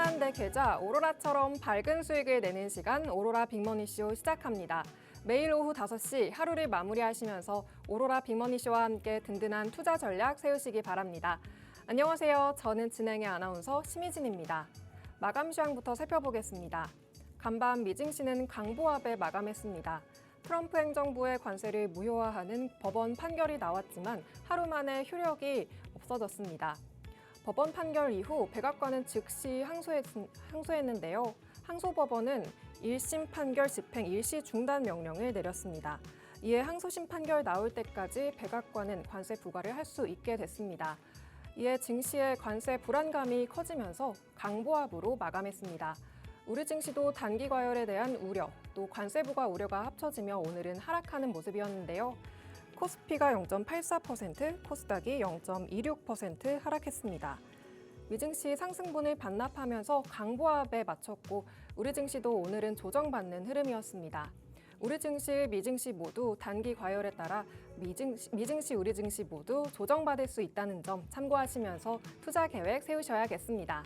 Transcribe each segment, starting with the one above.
신한대 계좌 오로라처럼 밝은 수익을 내는 시간 오로라 빅머니쇼 시작합니다. 매일 오후 5시 하루를 마무리하시면서 오로라 빅머니쇼와 함께 든든한 투자 전략 세우시기 바랍니다. 안녕하세요. 저는 진행의 아나운서 심희진입니다. 마감 시황부터 살펴보겠습니다. 간밤 미증시는 강보합에 마감했습니다. 트럼프 행정부의 관세를 무효화하는 법원 판결이 나왔지만 하루 만에 효력이 없어졌습니다. 법원 판결 이후 백악관은 즉시 항소했는데요. 항소법원은 1심 판결 집행 일시 중단 명령을 내렸습니다. 이에 항소심 판결 나올 때까지 백악관은 관세 부과를 할 수 있게 됐습니다. 이에 증시의 관세 불안감이 커지면서 강보합으로 마감했습니다. 우리 증시도 단기 과열에 대한 우려, 또 관세 부과 우려가 합쳐지며 오늘은 하락하는 모습이었는데요. 코스피가 0.84%, 코스닥이 0.26% 하락했습니다. 미증시 상승분을 반납하면서 강보합에 맞췄고 우리 증시도 오늘은 조정받는 흐름이었습니다. 우리 증시, 미증시 모두 단기 과열에 따라 미증시, 우리 증시 모두 조정받을 수 있다는 점 참고하시면서 투자 계획 세우셔야겠습니다.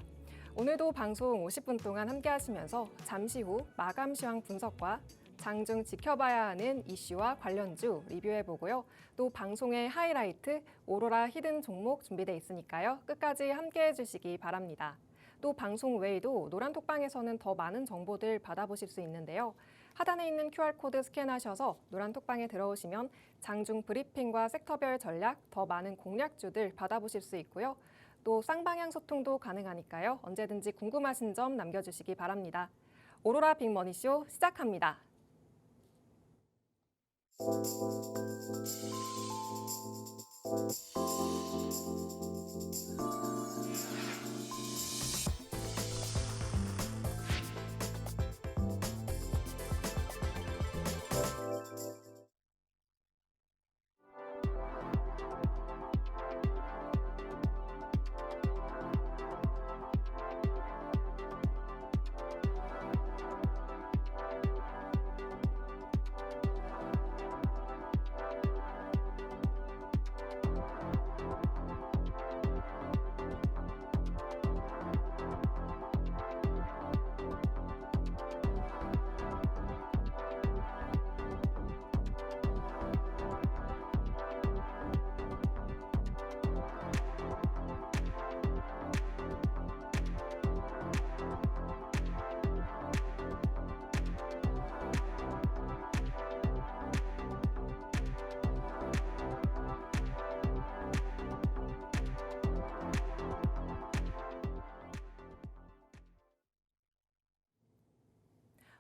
오늘도 방송 50분 동안 함께 하시면서 잠시 후 마감 시황 분석과 장중 지켜봐야 하는 이슈와 관련주 리뷰해보고요. 또 방송의 하이라이트, 오로라 히든 종목 준비돼 있으니까요. 끝까지 함께 해주시기 바랍니다. 또 방송 외에도 노란톡방에서는 더 많은 정보들 받아보실 수 있는데요. 하단에 있는 QR코드 스캔하셔서 노란톡방에 들어오시면 장중 브리핑과 섹터별 전략, 더 많은 공략주들 받아보실 수 있고요. 또 쌍방향 소통도 가능하니까요. 언제든지 궁금하신 점 남겨주시기 바랍니다. 오로라 빅머니쇼 시작합니다.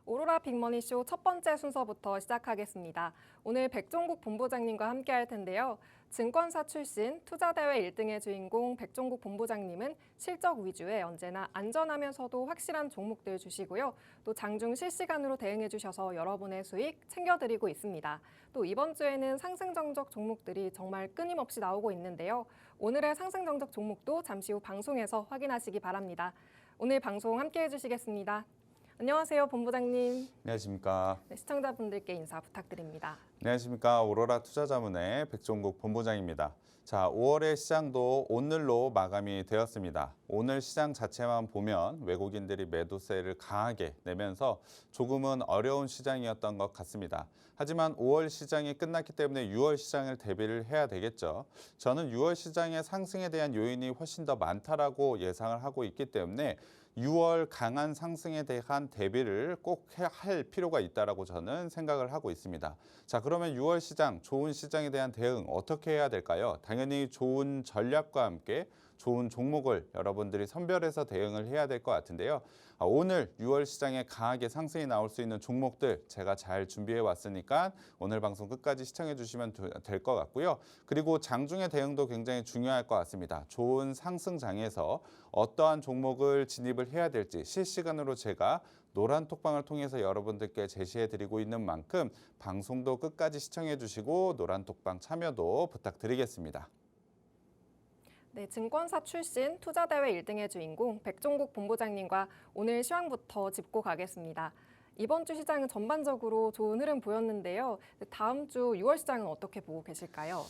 오로라 빅머니쇼 첫 번째 순서부터 시작하겠습니다. 오늘 백종국 본부장님과 함께 할 텐데요. 증권사 출신 투자대회 1등의 주인공 백종국 본부장님은 실적 위주의 언제나 안전하면서도 확실한 종목들 주시고요. 또 장중 실시간으로 대응해 주셔서 여러분의 수익 챙겨드리고 있습니다. 또 이번 주에는 상승 정적 종목들이 정말 끊임없이 나오고 있는데요. 오늘의 상승 정적 종목도 잠시 후 방송에서 확인하시기 바랍니다. 오늘 방송 함께 해주시겠습니다. 안녕하세요, 본부장님. 안녕하십니까. 네, 시청자분들께 인사 부탁드립니다. 안녕하십니까. 오로라 투자자문의 백종국 본부장입니다. 자, 5월의 시장도 오늘로 마감이 되었습니다. 오늘 시장 자체만 보면 외국인들이 매도세를 강하게 내면서 조금은 어려운 시장이었던 것 같습니다. 하지만 5월 시장이 끝났기 때문에 6월 시장을 대비를 해야 되겠죠. 저는 6월 시장의 상승에 대한 요인이 훨씬 더 많다라고 예상을 하고 있기 때문에 6월 강한 상승에 대한 대비를 꼭 할 필요가 있다라고 저는 생각을 하고 있습니다. 자, 그러면 6월 시장, 좋은 시장에 대한 대응 어떻게 해야 될까요? 당연히 좋은 전략과 함께 좋은 종목을 여러분들이 선별해서 대응을 해야 될 것 같은데요. 오늘 6월 시장에 강하게 상승이 나올 수 있는 종목들 제가 잘 준비해 왔으니까 오늘 방송 끝까지 시청해 주시면 될 것 같고요. 그리고 장중의 대응도 굉장히 중요할 것 같습니다. 좋은 상승장에서 어떠한 종목을 진입을 해야 될지 실시간으로 제가 노란 톡방을 통해서 여러분들께 제시해 드리고 있는 만큼 방송도 끝까지 시청해 주시고 노란 톡방 참여도 부탁드리겠습니다. 네, 증권사 출신 투자대회 1등의 주인공 백종국 본부장님과 오늘 시황부터 짚고 가겠습니다. 이번 주 시장은 전반적으로 좋은 흐름 보였는데요. 다음 주 6월 시장은 어떻게 보고 계실까요?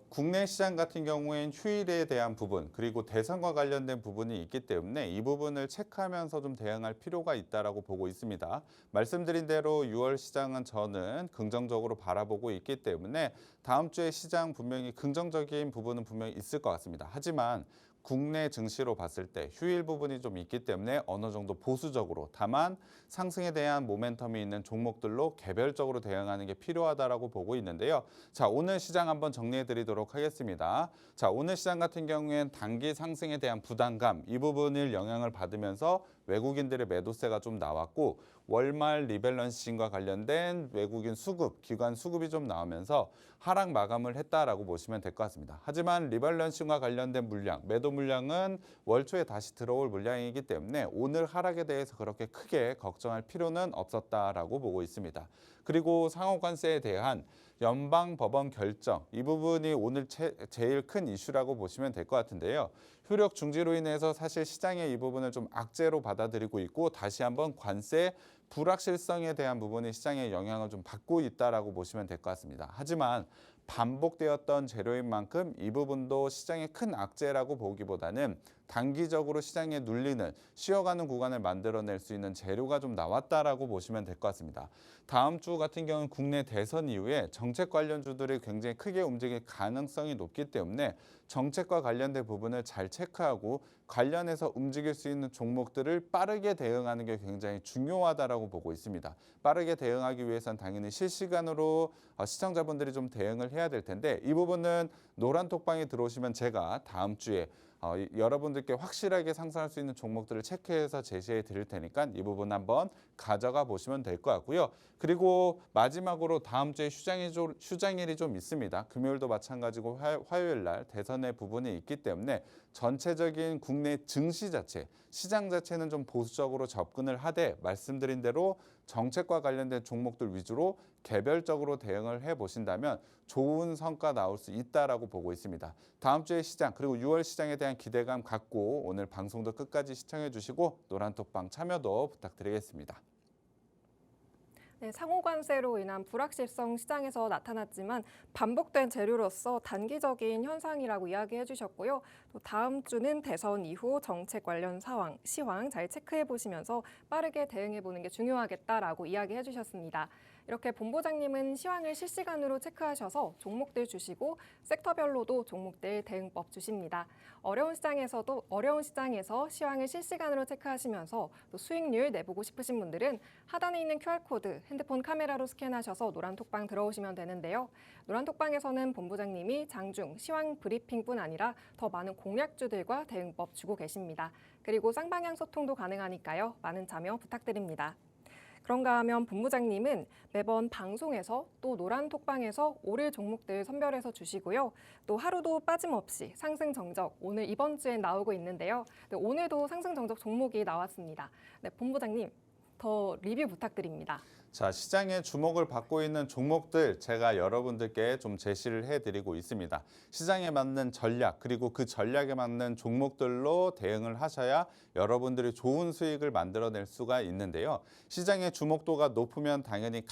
국내 시장 같은 경우엔 휴일에 대한 부분, 그리고 대선과 관련된 부분이 있기 때문에 이 부분을 체크하면서 좀 대응할 필요가 있다라고 보고 있습니다. 말씀드린 대로 6월 시장은 저는 긍정적으로 바라보고 있기 때문에 다음 주에 시장 분명히 긍정적인 부분은 분명히 있을 것 같습니다. 하지만 국내 증시로 봤을 때 휴일 부분이 좀 있기 때문에 어느 정도 보수적으로, 다만 상승에 대한 모멘텀이 있는 종목들로 개별적으로 대응하는 게 필요하다라고 보고 있는데요. 자, 오늘 시장 한번 정리해 드리도록 하겠습니다. 자, 오늘 시장 같은 경우엔 단기 상승에 대한 부담감, 이 부분을 영향을 받으면서 외국인들의 매도세가 좀 나왔고, 월말 리밸런싱과 관련된 외국인 수급, 기관 수급이 좀 나오면서 하락 마감을 했다라고 보시면 될 것 같습니다. 하지만 리밸런싱과 관련된 물량, 매도 물량은 월 초에 다시 들어올 물량이기 때문에 오늘 하락에 대해서 그렇게 크게 걱정할 필요는 없었다라고 보고 있습니다. 그리고 상호관세에 대한 연방법원 결정, 이 부분이 오늘 제일 큰 이슈라고 보시면 될 것 같은데요. 효력 중지로 인해서 사실 시장의 이 부분을 좀 악재로 받아들이고 있고, 다시 한번 관세 불확실성에 대한 부분이 시장에 영향을 좀 받고 있다라고 보시면 될 것 같습니다. 하지만 반복되었던 재료인 만큼 이 부분도 시장의 큰 악재라고 보기보다는 단기적으로 시장에 눌리는, 쉬어가는 구간을 만들어낼 수 있는 재료가 좀 나왔다라고 보시면 될 것 같습니다. 다음 주 같은 경우는 국내 대선 이후에 정책 관련주들이 굉장히 크게 움직일 가능성이 높기 때문에 정책과 관련된 부분을 잘 체크하고 관련해서 움직일 수 있는 종목들을 빠르게 대응하는 게 굉장히 중요하다라고 보고 있습니다. 빠르게 대응하기 위해선 당연히 실시간으로 시청자분들이 좀 대응을 해야 될 텐데, 이 부분은 노란톡방에 들어오시면 제가 다음 주에 여러분들께 확실하게 상승할 수 있는 종목들을 체크해서 제시해 드릴 테니까 이 부분 한번 가져가 보시면 될 것 같고요. 그리고 마지막으로 다음 주에 휴장일이 좀 있습니다. 금요일도 마찬가지고 화요일 날 대선의 부분이 있기 때문에 전체적인 국내 증시 자체, 시장 자체는 좀 보수적으로 접근을 하되, 말씀드린 대로 정책과 관련된 종목들 위주로 개별적으로 대응을 해보신다면 좋은 성과 나올 수 있다라고 보고 있습니다. 다음 주의 시장, 그리고 6월 시장에 대한 기대감 갖고 오늘 방송도 끝까지 시청해 주시고 노란톡방 참여도 부탁드리겠습니다. 네, 상호관세로 인한 불확실성 시장에서 나타났지만 반복된 재료로서 단기적인 현상이라고 이야기해 주셨고요. 또 다음 주는 대선 이후 정책 관련 시황 잘 체크해 보시면서 빠르게 대응해 보는 게 중요하겠다라고 이야기해 주셨습니다. 이렇게 본부장님은 시황을 실시간으로 체크하셔서 종목들 주시고 섹터별로도 종목들 대응법 주십니다. 어려운 시장에서 시황을 실시간으로 체크하시면서 또 수익률 내보고 싶으신 분들은 하단에 있는 QR코드 핸드폰 카메라로 스캔하셔서 노란톡방 들어오시면 되는데요. 노란톡방에서는 본부장님이 장중 시황 브리핑뿐 아니라 더 많은 공략주들과 대응법 주고 계십니다. 그리고 쌍방향 소통도 가능하니까요. 많은 참여 부탁드립니다. 그런가 하면 본부장님은 매번 방송에서 또 노란톡방에서 오를 종목들 선별해서 주시고요. 또 하루도 빠짐없이 상승 정적, 오늘 이번 주에 나오고 있는데요. 네, 오늘도 상승 정적 종목이 나왔습니다. 네, 본부장님 더 리뷰 부탁드립니다. 자, 시장에 주목을 받고 있는 종목들 제가 여러분들께 좀 제시를 해드리고 있습니다. 시장에 맞는 전략, 그리고 그 전략에 맞는 종목들로 대응을 하셔야 여러분들이 좋은 수익을 만들어낼 수가 있는데요. 시장의 주목도가 높으면 당연히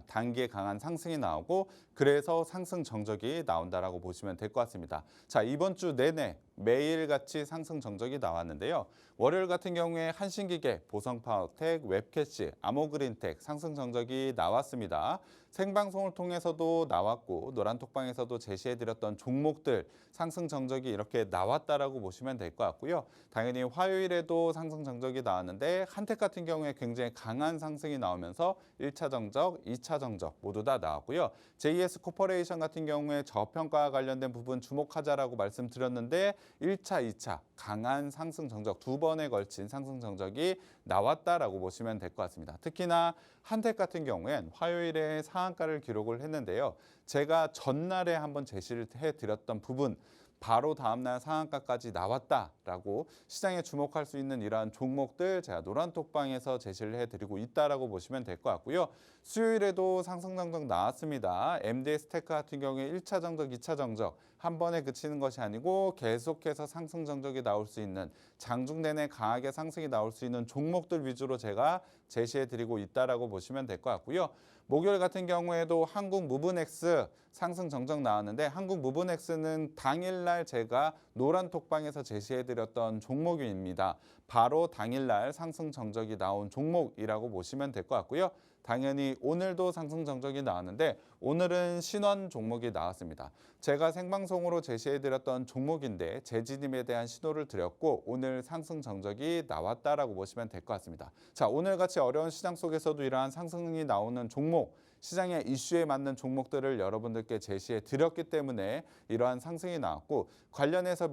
단기에 강한 상승이 나오고, 그래서 상승 정적이 나온다라고 보시면 될 것 같습니다. 자, 이번 주 내내 매일같이 상승 정적이 나왔는데요. 월요일 같은 경우에 한신기계, 보성파워텍, 웹캐치, 아모그린텍 상승 정적이 나왔습니다. 생방송을 통해서도 나왔고 노란톡방에서도 제시해드렸던 종목들 상승 정적이 이렇게 나왔다라고 보시면 될 것 같고요. 당연히 화요일에도 상승 정적이 나왔는데 한택 같은 경우에 굉장히 강한 상승이 나오면서 1차 정적, 2차 정적 모두 다 나왔고요. JS 코퍼레이션 같은 경우에 저평가와 관련된 부분 주목하자라고 말씀드렸는데 1차, 2차 강한 상승 정적, 두 번에 걸친 상승 정적이 나왔다라고 보시면 될 것 같습니다. 특히나 한택 같은 경우엔 화요일에 상한가를 기록을 했는데요. 제가 전날에 한번 제시를 해드렸던 부분, 바로 다음날 상한가까지 나왔다라고 시장에 주목할 수 있는 이러한 종목들 제가 노란톡방에서 제시를 해드리고 있다라고 보시면 될 것 같고요. 수요일에도 상승 정적 나왔습니다. MDS 테크 같은 경우에 1차 정적, 2차 정적 한 번에 그치는 것이 아니고 계속해서 상승 정적이 나올 수 있는 장중 내내 강하게 상승이 나올 수 있는 종목들 위주로 제가 제시해드리고 있다라고 보시면 될 것 같고요. 목요일 같은 경우에도 한국 무브넥스 상승 정적 나왔는데 한국 무브넥스는 당일날 제가 노란톡방에서 제시해드렸던 종목입니다. 바로 당일날 상승 정적이 나온 종목이라고 보시면 될 것 같고요. 당연히 오늘도 상승 정적이 나왔는데 오늘은 신원 종목이 나왔습니다. 제가 생방송으로 제시해드렸던 종목인데 재진입에 대한 신호를 드렸고 오늘 상승 정적이 나왔다라고 보시면 될 것 같습니다. 자, 오늘같이 어려운 시장 속에서도 이러한 상승이 나오는 종목, 시장의 이슈에 맞는 종목들을 여러분들께 제시해 드렸기 때문에 이러한 상승이 나왔고 관련해서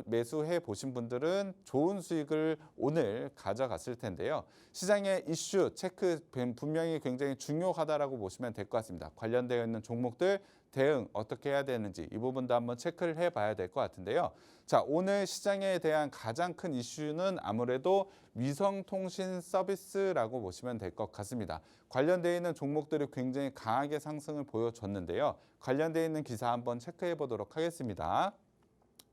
매수해 보신 분들은 좋은 수익을 오늘 가져갔을 텐데요. 시장의 이슈 체크 분명히 굉장히 중요하다라고 보시면 될 것 같습니다. 관련되어 있는 종목들 대응 어떻게 해야 되는지 이 부분도 한번 체크를 해봐야 될 것 같은데요. 자, 오늘 시장에 대한 가장 큰 이슈는 아무래도 위성통신 서비스라고 보시면 될 것 같습니다. 관련되어 있는 종목들이 굉장히 강하게 상승을 보여줬는데요. 관련되어 있는 기사 한번 체크해 보도록 하겠습니다.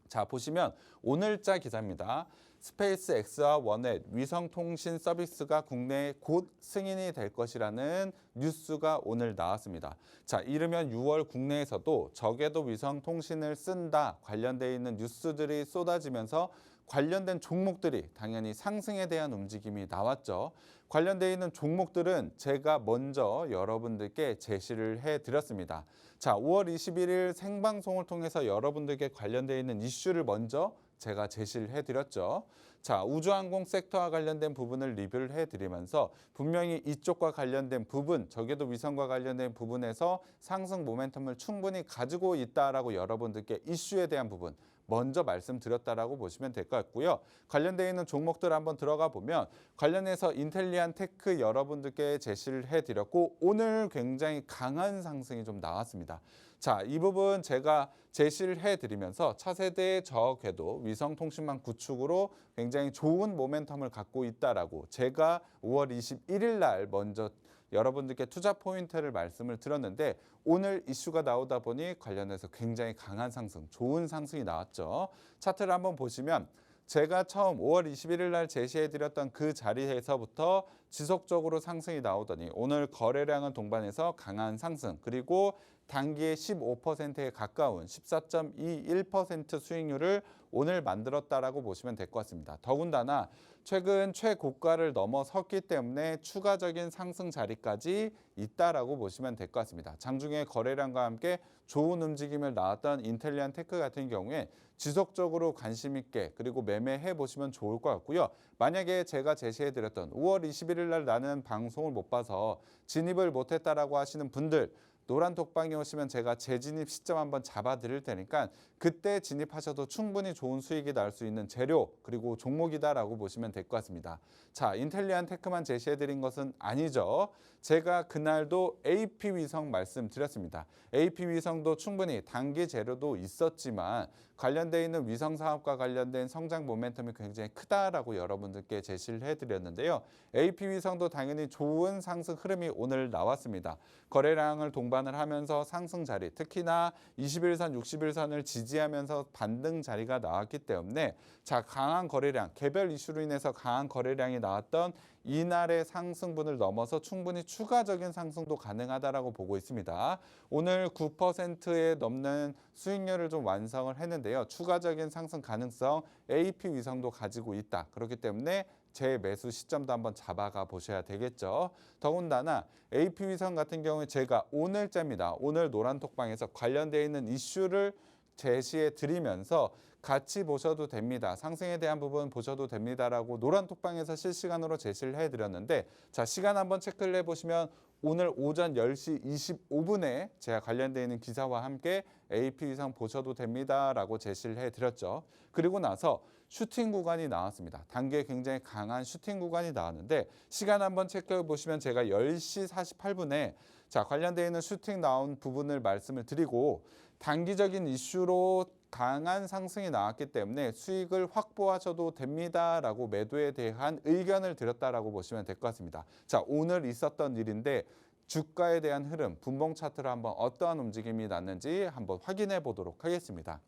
자, 보시면 오늘자 기사입니다. 스페이스 X와 원넷 위성통신 서비스가 국내에 곧 승인이 될 것이라는 뉴스가 오늘 나왔습니다. 자, 이르면 6월 국내에서도 저궤도 위성통신을 쓴다 관련되어 있는 뉴스들이 쏟아지면서 관련된 종목들이 당연히 상승에 대한 움직임이 나왔죠. 관련되어 있는 종목들은 제가 먼저 여러분들께 제시를 해드렸습니다. 자, 5월 21일 생방송을 통해서 여러분들께 관련되어 있는 이슈를 먼저 제가 제시를 해드렸죠. 자, 우주항공 섹터와 관련된 부분을 리뷰를 해드리면서 분명히 이쪽과 관련된 부분, 저궤도 위성과 관련된 부분에서 상승 모멘텀을 충분히 가지고 있다라고 여러분들께 이슈에 대한 부분 먼저 말씀드렸다라고 보시면 될 것 같고요. 관련되어 있는 종목들 한번 들어가 보면 관련해서 인텔리안 테크 여러분들께 제시를 해드렸고 오늘 굉장히 강한 상승이 좀 나왔습니다. 자, 이 부분 제가 제시를 해드리면서 차세대 저궤도 위성통신망 구축으로 굉장히 좋은 모멘텀을 갖고 있다라고 제가 5월 21일 날 먼저 여러분들께 투자 포인트를 말씀을 드렸는데 오늘 이슈가 나오다 보니 관련해서 굉장히 강한 상승, 좋은 상승이 나왔죠. 차트를 한번 보시면 제가 처음 5월 21일 날 제시해드렸던 그 자리에서부터 지속적으로 상승이 나오더니 오늘 거래량을 동반해서 강한 상승 그리고 단기에 15%에 가까운 14.21% 수익률을 오늘 만들었다라고 보시면 될 것 같습니다. 더군다나 최근 최고가를 넘어섰기 때문에 추가적인 상승 자리까지 있다라고 보시면 될 것 같습니다. 장중에 거래량과 함께 좋은 움직임을 나왔던 인텔리안 테크 같은 경우에 지속적으로 관심 있게 그리고 매매해 보시면 좋을 것 같고요. 만약에 제가 제시해드렸던 5월 21일 날 나는 방송을 못 봐서 진입을 못했다라고 하시는 분들 노란톡방에 오시면 제가 재진입 시점 한번 잡아드릴 테니까 그때 진입하셔도 충분히 좋은 수익이 날 수 있는 재료 그리고 종목이다라고 보시면 될 것 같습니다. 자, 인텔리안 테크만 제시해드린 것은 아니죠. 제가 그날도 AP위성 말씀드렸습니다. AP위성도 충분히 단기 재료도 있었지만 관련되어 있는 위성 사업과 관련된 성장 모멘텀이 굉장히 크다라고 여러분들께 제시를 해드렸는데요. AP위성도 당연히 좋은 상승 흐름이 오늘 나왔습니다. 거래량을 동반을 하면서 상승 자리, 특히나 21선, 60일선을 지지하면서 반등 자리가 나왔기 때문에 자, 강한 거래량, 개별 이슈로 인해서 강한 거래량이 나왔던 이날의 상승분을 넘어서 충분히 추가적인 상승도 가능하다라고 보고 있습니다. 오늘 9%에 넘는 수익률을 좀 완성을 했는데요. 추가적인 상승 가능성 AP위성도 가지고 있다. 그렇기 때문에 제 매수 시점도 한번 잡아가 보셔야 되겠죠. 더군다나 AP위성 같은 경우에 제가 오늘자입니다. 오늘 노란톡방에서 관련되어 있는 이슈를 제시해 드리면서 같이 보셔도 됩니다. 상승에 대한 부분 보셔도 됩니다라고 노란톡방에서 실시간으로 제시를 해드렸는데 자, 시간 한번 체크를 해보시면 오늘 오전 10시 25분에 제가 관련되어 있는 기사와 함께 AP위성 보셔도 됩니다라고 제시를 해드렸죠. 그리고 나서 슈팅 구간이 나왔습니다. 단기에 굉장히 강한 슈팅 구간이 나왔는데 시간 한번 체크해 보시면 제가 10시 48분에 자, 관련되어 있는 슈팅 나온 부분을 말씀을 드리고 단기적인 이슈로 강한 상승이 나왔기 때문에 수익을 확보하셔도 됩니다라고 매도에 대한 의견을 드렸다라고 보시면 될 것 같습니다. 자, 오늘 있었던 일인데 주가에 대한 흐름, 분봉 차트로 한번 어떠한 움직임이 났는지 한번 확인해 보도록 하겠습니다.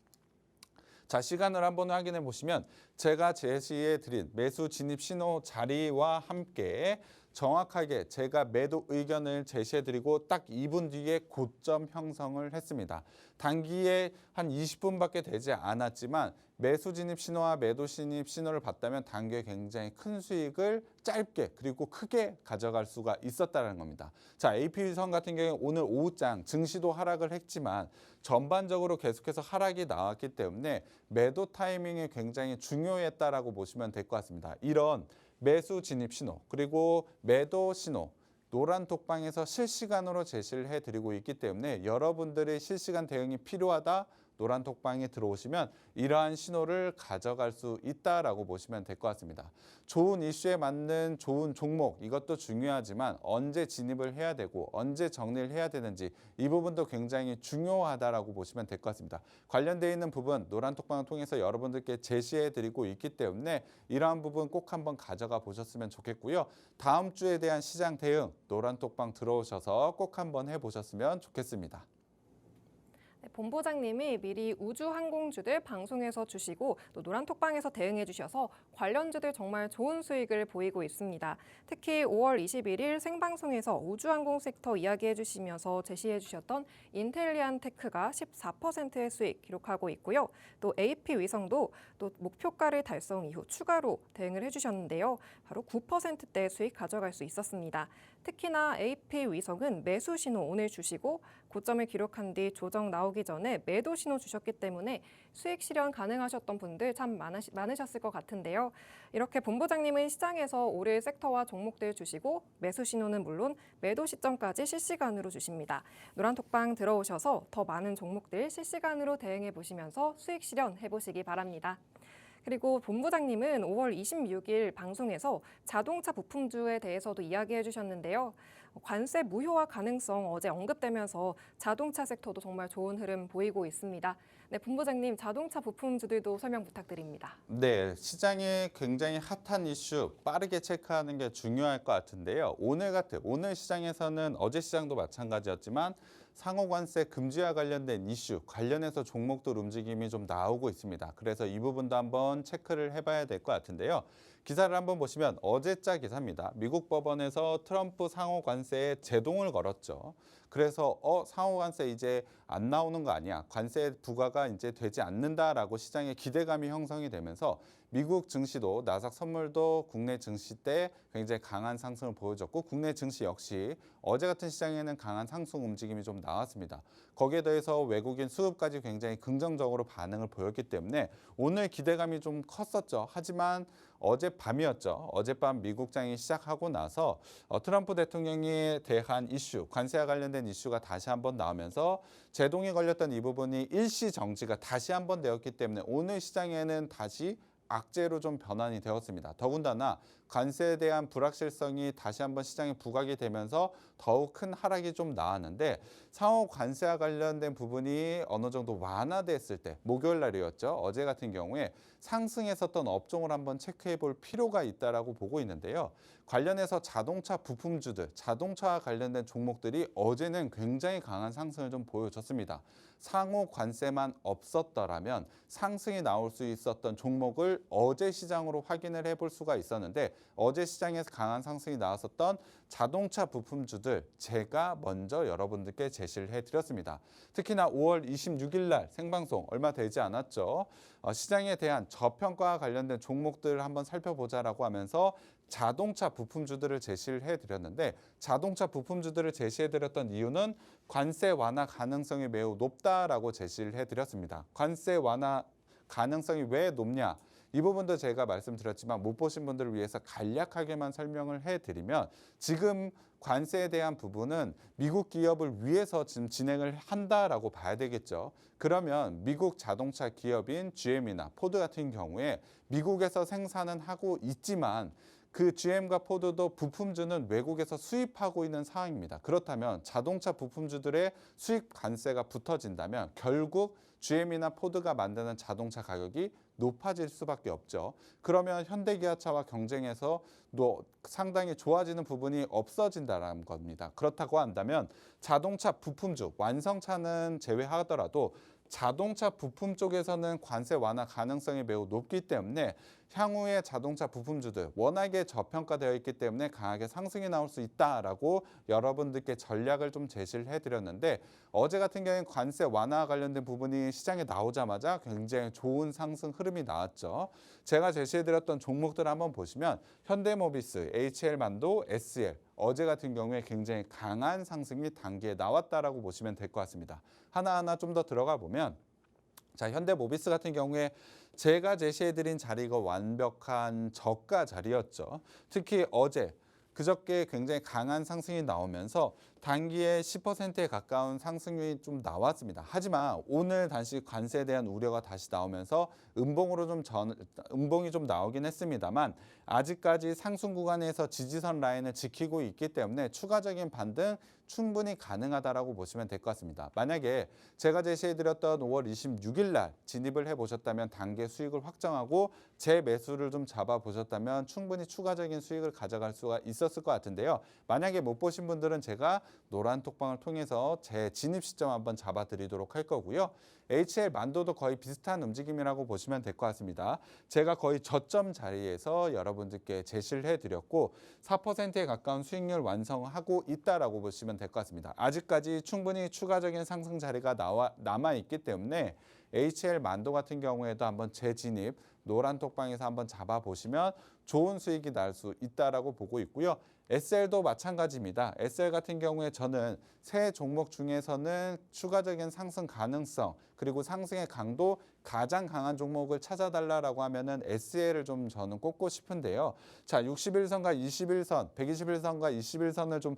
자, 시간을 한번 확인해 보시면 제가 제시해 드린 매수 진입 신호 자리와 함께 정확하게 제가 매도 의견을 제시해 드리고 딱 2분 뒤에 고점 형성을 했습니다. 단기에 한 20분밖에 되지 않았지만 매수 진입 신호와 매도 진입 신호를 봤다면 단기에 굉장히 큰 수익을 짧게 그리고 크게 가져갈 수가 있었다는 겁니다. 자, AP위성 같은 경우에 오늘 오후장 증시도 하락을 했지만 전반적으로 계속해서 하락이 나왔기 때문에 매도 타이밍이 굉장히 중요했다라고 보시면 될 것 같습니다. 이런 매수 진입 신호 그리고 매도 신호 노란 톡방에서 실시간으로 제시를 해드리고 있기 때문에 여러분들의 실시간 대응이 필요하다. 노란 톡방에 들어오시면 이러한 신호를 가져갈 수 있다라고 보시면 될 것 같습니다. 좋은 이슈에 맞는 좋은 종목 이것도 중요하지만 언제 진입을 해야 되고 언제 정리를 해야 되는지 이 부분도 굉장히 중요하다라고 보시면 될 것 같습니다. 관련되어 있는 부분 노란 톡방을 통해서 여러분들께 제시해 드리고 있기 때문에 이러한 부분 꼭 한번 가져가 보셨으면 좋겠고요. 다음 주에 대한 시장 대응 노란 톡방 들어오셔서 꼭 한번 해보셨으면 좋겠습니다. 네, 본부장님이 미리 우주항공주들 방송에서 주시고 또 노란톡방에서 대응해 주셔서 관련주들 정말 좋은 수익을 보이고 있습니다. 특히 5월 21일 생방송에서 우주항공 섹터 이야기해 주시면서 제시해 주셨던 인텔리안 테크가 14%의 수익 기록하고 있고요. 또 AP위성도 또 목표가를 달성 이후 추가로 대응을 해주셨는데요. 바로 9%대 수익 가져갈 수 있었습니다. 특히나 AP위성은 매수 신호 오늘 주시고 고점을 기록한 뒤 조정 나오기 전에 매도 신호 주셨기 때문에 수익 실현 가능하셨던 분들 참 많으셨을 것 같은데요. 이렇게 본부장님은 시장에서 오를 섹터와 종목들 주시고 매수 신호는 물론 매도 시점까지 실시간으로 주십니다. 노란톡방 들어오셔서 더 많은 종목들 실시간으로 대응해 보시면서 수익 실현 해보시기 바랍니다. 그리고 본부장님은 5월 26일 방송에서 자동차 부품주에 대해서도 이야기해 주셨는데요. 관세 무효화 가능성 어제 언급되면서 자동차 섹터도 정말 좋은 흐름 보이고 있습니다. 네, 본부장님 자동차 부품주들도 설명 부탁드립니다. 네, 시장에 굉장히 핫한 이슈 빠르게 체크하는 게 중요할 것 같은데요. 오늘 시장에서는 어제 시장도 마찬가지였지만 상호관세 금지와 관련된 이슈 관련해서 종목들 움직임이 좀 나오고 있습니다. 그래서 이 부분도 한번 체크를 해봐야 될 것 같은데요. 기사를 한번 보시면 어제자 기사입니다. 미국 법원에서 트럼프 상호관세에 제동을 걸었죠. 그래서 상호관세 이제 안 나오는 거 아니야. 관세 부과가 이제 되지 않는다라고 시장의 기대감이 형성이 되면서 미국 증시도 나스닥 선물도 국내 증시 때 굉장히 강한 상승을 보여줬고 국내 증시 역시 어제 같은 시장에는 강한 상승 움직임이 좀 나왔습니다. 거기에 더해서 외국인 수급까지 굉장히 긍정적으로 반응을 보였기 때문에 오늘 기대감이 좀 컸었죠. 하지만 어젯밤이었죠. 어젯밤 미국장이 시작하고 나서 트럼프 대통령에 대한 이슈, 관세와 관련된 이슈가 다시 한번 나오면서 제동이 걸렸던 이 부분이 일시 정지가 다시 한번 되었기 때문에 오늘 시장에는 다시 악재로 좀 변환이 되었습니다. 더군다나 관세에 대한 불확실성이 다시 한번 시장에 부각이 되면서 더욱 큰 하락이 좀 나왔는데 상호 관세와 관련된 부분이 어느 정도 완화됐을 때 목요일 날이었죠. 어제 같은 경우에 상승했었던 업종을 한번 체크해 볼 필요가 있다라고 보고 있는데요. 관련해서 자동차 부품주들, 자동차와 관련된 종목들이 어제는 굉장히 강한 상승을 좀 보여줬습니다. 상호 관세만 없었더라면 상승이 나올 수 있었던 종목을 어제 시장으로 확인을 해볼 수가 있었는데 어제 시장에서 강한 상승이 나왔었던 자동차 부품주들 제가 먼저 여러분들께 제시를 해드렸습니다. 특히나 5월 26일 날 생방송 얼마 되지 않았죠. 시장에 대한 저평가와 관련된 종목들을 한번 살펴보자라고 하면서 자동차 부품주들을 제시를 해드렸는데 자동차 부품주들을 제시해드렸던 이유는 관세 완화 가능성이 매우 높다라고 제시를 해드렸습니다. 관세 완화 가능성이 왜 높냐? 이 부분도 제가 말씀드렸지만 못 보신 분들을 위해서 간략하게만 설명을 해드리면 지금 관세에 대한 부분은 미국 기업을 위해서 지금 진행을 한다라고 봐야 되겠죠. 그러면 미국 자동차 기업인 GM이나 포드 같은 경우에 미국에서 생산은 하고 있지만 그 GM과 포드도 부품주는 외국에서 수입하고 있는 상황입니다. 그렇다면 자동차 부품주들의 수입 관세가 붙어진다면 결국 GM이나 포드가 만드는 자동차 가격이 높아질 수밖에 없죠. 그러면 현대기아차와 경쟁해서 상당히 좋아지는 부분이 없어진다는 겁니다. 그렇다고 한다면 자동차 부품주, 완성차는 제외하더라도 자동차 부품 쪽에서는 관세 완화 가능성이 매우 높기 때문에 향후에 자동차 부품주들 워낙에 저평가되어 있기 때문에 강하게 상승이 나올 수 있다라고 여러분들께 전략을 좀 제시를 해드렸는데 어제 같은 경우에는 관세 완화 관련된 부분이 시장에 나오자마자 굉장히 좋은 상승 흐름이 나왔죠. 제가 제시해드렸던 종목들 한번 보시면 현대모비스, HL만도, SL 어제 같은 경우에 굉장히 강한 상승이 단기에 나왔다라고 보시면 될 것 같습니다. 하나하나 좀 더 들어가 보면 자, 현대모비스 같은 경우에 제가 제시해드린 자리가 완벽한 저가 자리였죠. 특히 어제 그저께 굉장히 강한 상승이 나오면서 단기에 10%에 가까운 상승률이 좀 나왔습니다. 하지만 오늘 다시 관세에 대한 우려가 다시 나오면서 음봉이 좀 나오긴 했습니다만 아직까지 상승 구간에서 지지선 라인을 지키고 있기 때문에 추가적인 반등 충분히 가능하다라고 보시면 될 것 같습니다. 만약에 제가 제시해드렸던 5월 26일 날 진입을 해보셨다면 단계 수익을 확정하고 제 매수를 좀 잡아보셨다면 충분히 추가적인 수익을 가져갈 수가 있었을 것 같은데요. 만약에 못 보신 분들은 제가 노란 톡방을 통해서 제 진입 시점 한번 잡아드리도록 할 거고요. HL 만도도 거의 비슷한 움직임이라고 보시면 될 것 같습니다. 제가 거의 저점 자리에서 여러분들께 제시를 해드렸고 4%에 가까운 수익률 완성하고 있다라고 보시면 될 것 같습니다. 아직까지 충분히 추가적인 상승 자리가 남아있기 때문에 HL 만도 같은 경우에도 한번 재진입 노란 톡방에서 한번 잡아보시면 좋은 수익이 날 수 있다라고 보고 있고요. SL도 마찬가지입니다. SL 같은 경우에 저는 세 종목 중에서는 추가적인 상승 가능성 그리고 상승의 강도 가장 강한 종목을 찾아달라고 하면은 SL을 좀 저는 꼽고 싶은데요. 자, 61선과 21선, 121선과 21선을 좀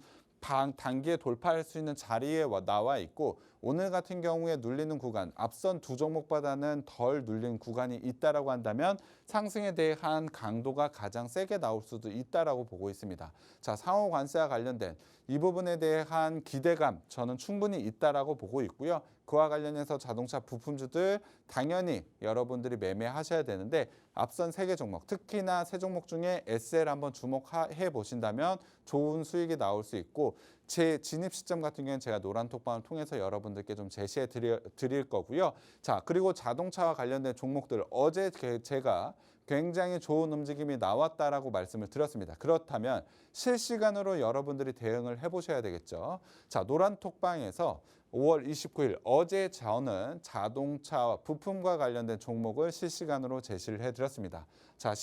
단기에 돌파할 수 있는 자리에 나와 있고 오늘 같은 경우에 눌리는 구간, 앞선 두 종목보다는 덜 눌린 구간이 있다라고 한다면 상승에 대한 강도가 가장 세게 나올 수도 있다라고 보고 있습니다. 자, 상호 관세와 관련된 이 부분에 대한 기대감 저는 충분히 있다라고 보고 있고요. 그와 관련해서 자동차 부품주들 당연히 여러분들이 매매하셔야 되는데 앞선 3개 종목, 특히나 세 종목 중에 SL 한번 주목해 보신다면 좋은 수익이 나올 수 있고 제 진입 시점 같은 경우는 제가 노란 톡방을 통해서 여러분들께 좀 제시해 드릴 거고요. 자, 그리고 자동차와 관련된 종목들 어제 제가 굉장히 좋은 움직임이 나왔다라고 말씀을 드렸습니다. 그렇다면 실시간으로 여러분들이 대응을 해보셔야 되겠죠. 자, 노란 톡방에서 5월 29일 어제 저는 자동차 부품과 관련된 종목을 실시간으로 제시를 해드렸습니다. 자,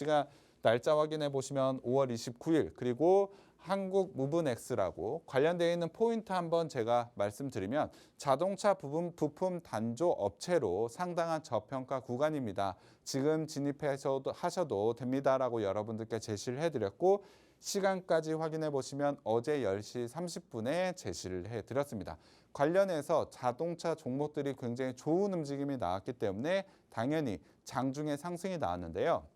날짜 확인해 보시면 5월 29일 그리고 한국 무브넥스라고 관련되어 있는 포인트 한번 제가 말씀드리면 자동차 부품 단조 업체로 상당한 저평가 구간입니다. 지금 진입하셔도 됩니다라고 여러분들께 제시를 해드렸고 시간까지 확인해 보시면 어제 10시 30분에 제시를 해드렸습니다. 관련해서 자동차 종목들이 굉장히 좋은 움직임이 나왔기 때문에 당연히 장중에 상승이 나왔는데요.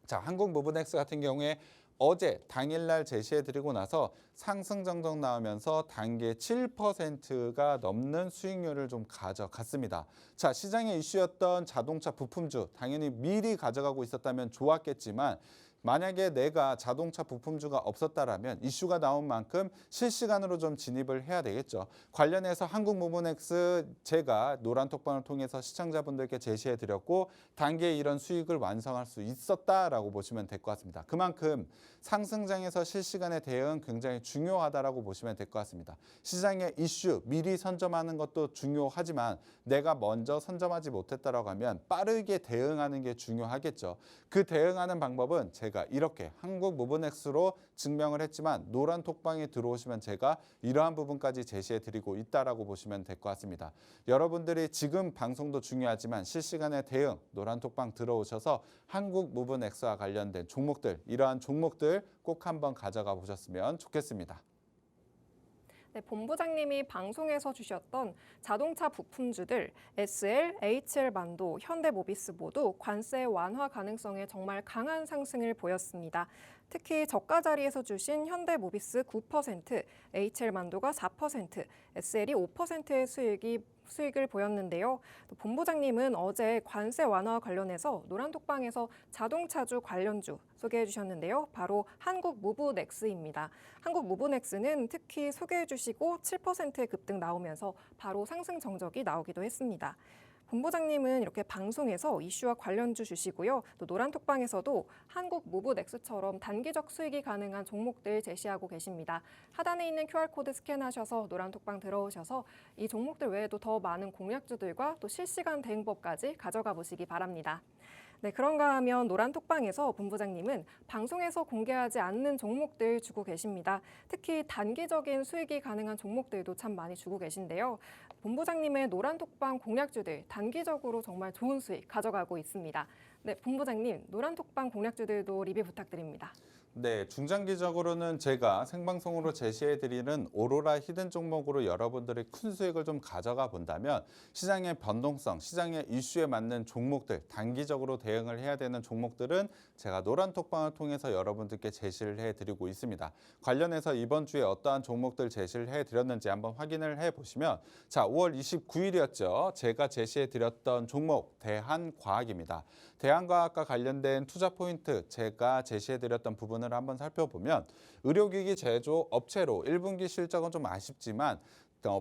자, 한국 무브넥스 같은 경우에 어제 당일날 제시해드리고 나서 상승 정정 나오면서 단계 7%가 넘는 수익률을 좀 가져갔습니다. 자, 시장의 이슈였던 자동차 부품주 당연히 미리 가져가고 있었다면 좋았겠지만 만약에 내가 자동차 부품주가 없었다라면 이슈가 나온 만큼 실시간으로 좀 진입을 해야 되겠죠. 관련해서 한국무브넥스 제가 노란 톡방을 통해서 시청자분들께 제시해 드렸고 단기에 이런 수익을 완성할 수 있었다라고 보시면 될 것 같습니다. 그만큼 상승장에서 실시간의 대응 굉장히 중요하다라고 보시면 될 것 같습니다. 시장의 이슈 미리 선점하는 것도 중요하지만 내가 먼저 선점하지 못했다라고 하면 빠르게 대응하는 게 중요하겠죠. 그 대응하는 방법은 제가 이렇게 한국 무브넥스로 증명을 했지만 노란 톡방에 들어오시면 제가 이러한 부분까지 제시해 드리고 있다라고 보시면 될 것 같습니다. 여러분들이 지금 방송도 중요하지만 실시간의 대응 노란 톡방 들어오셔서 한국 무브넥스와 관련된 종목들 이러한 종목들 꼭 한번 가져가 보셨으면 좋겠습니다. 네, 본부장님이 방송에서 주셨던 자동차 부품주들 SL, HL만도, 현대모비스 모두 관세 완화 가능성에 정말 강한 상승을 보였습니다. 특히 저가 자리에서 주신 현대모비스 9%, HL만도가 4%, SL이 5%의 수익이 수익을 보였는데요. 또 본부장님은 어제 관세 완화와 관련해서 노란톡방에서 자동차주 관련주 소개해 주셨는데요. 바로 한국무브넥스입니다. 한국무브넥스는 특히 소개해 주시고 7%의 급등 나오면서 바로 상승 정적이 나오기도 했습니다. 본부장님은 이렇게 방송에서 이슈와 관련주 주시고요. 또 노란톡방에서도 한국무브넥스처럼 단기적 수익이 가능한 종목들 제시하고 계십니다. 하단에 있는 QR코드 스캔하셔서 노란톡방 들어오셔서 이 종목들 외에도 더 많은 공략주들과 또 실시간 대응법까지 가져가 보시기 바랍니다. 네, 그런가 하면 노란톡방에서 본부장님은 방송에서 공개하지 않는 종목들 주고 계십니다. 특히 단기적인 수익이 가능한 종목들도 참 많이 주고 계신데요. 본부장님의 노란톡방 공략주들 단기적으로 정말 좋은 수익 가져가고 있습니다. 네, 본부장님 노란톡방 공략주들도 리뷰 부탁드립니다. 네, 중장기적으로는 제가 생방송으로 제시해드리는 오로라 히든 종목으로 여러분들이 큰 수익을 좀 가져가 본다면 시장의 변동성, 시장의 이슈에 맞는 종목들, 단기적으로 대응을 해야 되는 종목들은 제가 노란톡방을 통해서 여러분들께 제시를 해드리고 있습니다. 관련해서 이번 주에 어떠한 종목들 제시를 해드렸는지 한번 확인을 해보시면 자, 5월 29일이었죠. 제가 제시해드렸던 종목 대한과학입니다. 대한과학과 관련된 투자 포인트 제가 제시해드렸던 부분을 한번 살펴보면 의료기기 제조 업체로 1분기 실적은 좀 아쉽지만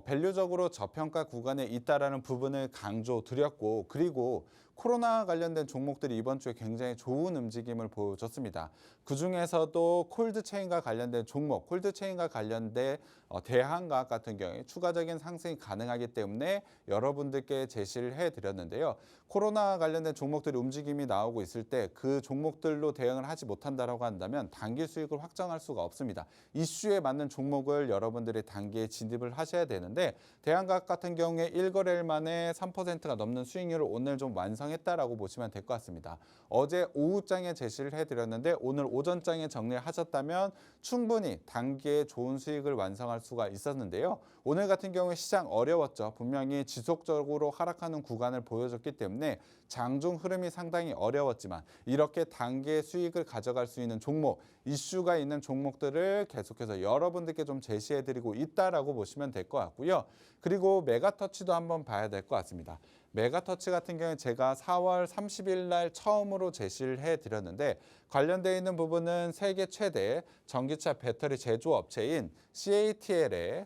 밸류적으로 저평가 구간에 있다라는 부분을 강조드렸고 그리고 코로나 관련된 종목들이 이번 주에 굉장히 좋은 움직임을 보여줬습니다. 그중에서도 콜드체인과 관련된 종목, 콜드체인과 관련된 대한과학 같은 경우에 추가적인 상승이 가능하기 때문에 여러분들께 제시를 해드렸는데요. 코로나 관련된 종목들이 움직임이 나오고 있을 때 그 종목들로 대응을 하지 못한다라고 한다면 단기 수익을 확정할 수가 없습니다. 이슈에 맞는 종목을 여러분들이 단기에 진입을 하셔야 되는데 대한과학 같은 경우에 1거래일 만에 3%가 넘는 수익률을 오늘 좀 완성했다라고 보시면 될 것 같습니다. 어제 오후장에 제시를 해드렸는데 오늘 오전장에 정리를 하셨다면 충분히 단기에 좋은 수익을 완성할 수가 있었는데요. 오늘 같은 경우에 시장 어려웠죠. 분명히 지속적으로 하락하는 구간을 보여줬기 때문에 장중 흐름이 상당히 어려웠지만 이렇게 단기의 수익을 가져갈 수 있는 종목, 이슈가 있는 종목들을 계속해서 여러분들께 좀 제시해드리고 있다라고 보시면 될 것 같고요. 그리고 메가터치도 한번 봐야 될 것 같습니다. 메가터치 같은 경우에 제가 4월 30일 날 처음으로 제시를 해드렸는데 관련되어 있는 부분은 세계 최대 전기차 배터리 제조업체인 CATL의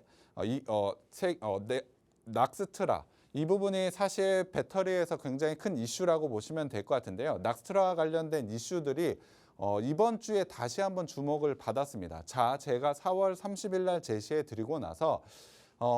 락스트라 이 부분이 사실 배터리에서 굉장히 큰 이슈라고 보시면 될 것 같은데요. 락스트라와 관련된 이슈들이 이번 주에 다시 한번 주목을 받았습니다. 자, 제가 4월 30일 날 제시해 드리고 나서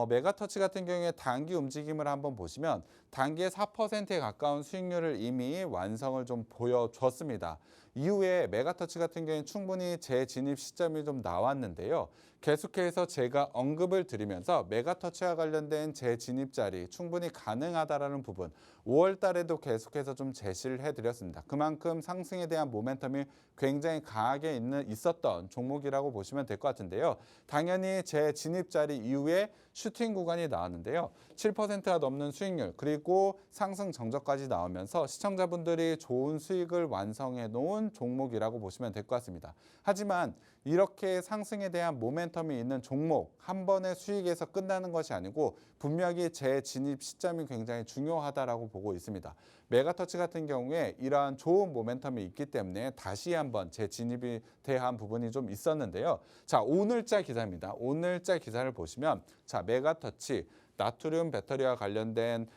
메가터치 같은 경우에 단기 움직임을 한번 보시면 단기에 4%에 가까운 수익률을 이미 완성을 좀 보여줬습니다. 이후에 메가터치 같은 경우에 충분히 재진입 시점이 좀 나왔는데요. 계속해서 제가 언급을 드리면서 메가터치와 관련된 재진입 자리 충분히 가능하다라는 부분 5월 달에도 계속해서 좀 제시를 해드렸습니다. 그만큼 상승에 대한 모멘텀이 굉장히 강하게 있었던 종목이라고 보시면 될 것 같은데요. 당연히 재진입 자리 이후에 슈팅 구간이 나왔는데요. 7%가 넘는 수익률 그리고 상승 정적까지 나오면서 시청자분들이 좋은 수익을 완성해 놓은 종목이라고 보시면 될 것 같습니다. 하지만 이렇게 상승에 대한 모멘텀이 있는 종목 한 번의 수익에서 끝나는 것이 아니고 분명히 재진입 시점이 굉장히 중요하다라고 보고 있습니다. 메가터치 같은 경우에 이러한 좋은 모멘텀이 있기 때문에 다시 한번 재진입에 대한 부분이 좀 있었는데요. 자, 오늘자 기사입니다. 오늘자 기사를 보시면 자, 메가터치 나트륨 배터리와 관련된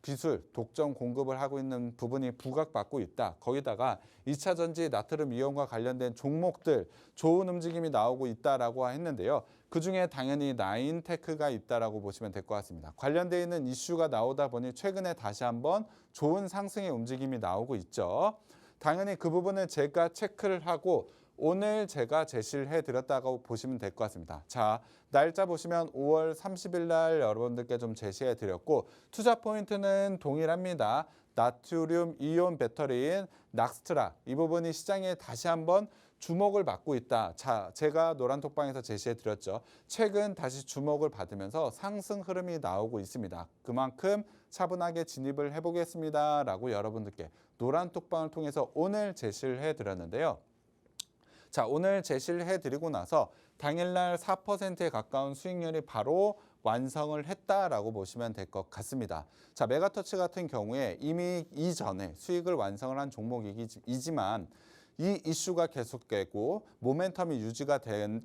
기술, 독점 공급을 하고 있는 부분이 부각받고 있다. 거기다가 2차 전지 나트륨 이온과 관련된 종목들 좋은 움직임이 나오고 있다라고 했는데요. 그중에 당연히 나인테크가 있다라고 보시면 될 것 같습니다. 관련되어 있는 이슈가 나오다 보니 최근에 다시 한번 좋은 상승의 움직임이 나오고 있죠. 당연히 그 부분을 제가 체크를 하고 오늘 제가 제시를 해드렸다고 보시면 될 것 같습니다. 자, 날짜 보시면 5월 30일 날 여러분들께 좀 제시해드렸고 투자 포인트는 동일합니다. 나트륨 이온 배터리인 락스트라 이 부분이 시장에 다시 한번 주목을 받고 있다. 자, 제가 노란톡방에서 제시해드렸죠. 최근 다시 주목을 받으면서 상승 흐름이 나오고 있습니다. 그만큼 차분하게 진입을 해보겠습니다. 라고 여러분들께 노란톡방을 통해서 오늘 제시를 해드렸는데요. 자, 오늘 제시를 해드리고 나서 당일날 4%에 가까운 수익률이 바로 완성을 했다라고 보시면 될 것 같습니다. 자, 메가터치 같은 경우에 이미 이전에 수익을 완성을 한 종목이지만 이 이슈가 계속되고 모멘텀이 유지가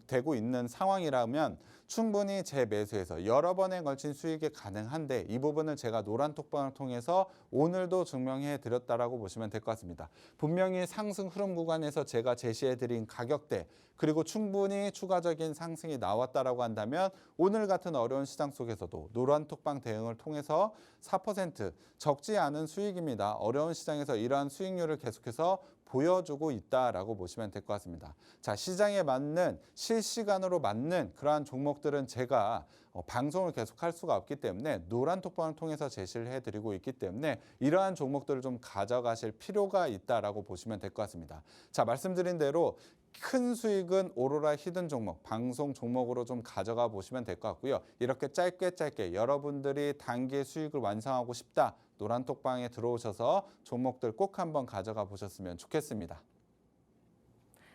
되고 있는 상황이라면 충분히 재매수해서 여러 번에 걸친 수익이 가능한데 이 부분을 제가 노란 톡방을 통해서 오늘도 증명해 드렸다라고 보시면 될 것 같습니다. 분명히 상승 흐름 구간에서 제가 제시해 드린 가격대 그리고 충분히 추가적인 상승이 나왔다라고 한다면 오늘 같은 어려운 시장 속에서도 노란 톡방 대응을 통해서 4% 적지 않은 수익입니다. 어려운 시장에서 이러한 수익률을 계속해서 보여주고 있다라고 보시면 될 것 같습니다. 자, 시장에 맞는 실시간으로 맞는 그러한 종목들은 제가 방송을 계속할 수가 없기 때문에 노란 톡방을 통해서 제시를 해드리고 있기 때문에 이러한 종목들을 좀 가져가실 필요가 있다라고 보시면 될 것 같습니다. 자, 말씀드린 대로 큰 수익은 오로라 히든 종목, 방송 종목으로 좀 가져가 보시면 될 것 같고요. 이렇게 짧게 여러분들이 단기 수익을 완성하고 싶다. 노란 톡방에 들어오셔서 종목들 꼭 한번 가져가 보셨으면 좋겠습니다.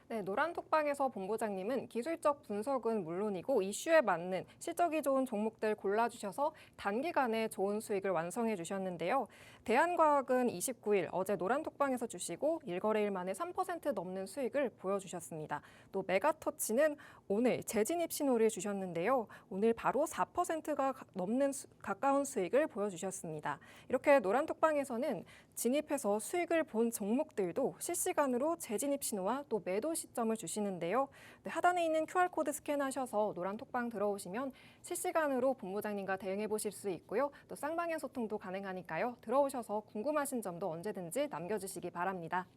네, 노란 톡방에서 본부장님은 기술적 분석은 물론이고 이슈에 맞는 실적이 좋은 종목들 골라주셔서 단기간에 좋은 수익을 완성해 주셨는데요. 대한과학은 29일 어제 노란 톡방에서 주시고 1거래일 만에 3% 넘는 수익을 보여주셨습니다. 또 메가터치는 오늘 재진입 신호를 주셨는데요. 오늘 바로 4%가 넘는 가까운 수익을 보여주셨습니다. 이렇게 노란 톡방에서는 진입해서 수익을 본 종목들도 실시간으로 재진입 신호와 또 매도 시점을 주시는데요. 네, 하단에 있는 QR코드 스캔하셔서 노란 톡방 들어오시면 실시간으로 본부장님과 대응해 보실 수 있고요. 또 쌍방향 소통도 가능하니까요. 들어오셔서 궁금하신 점도 언제든지 남겨주시기 바랍니다.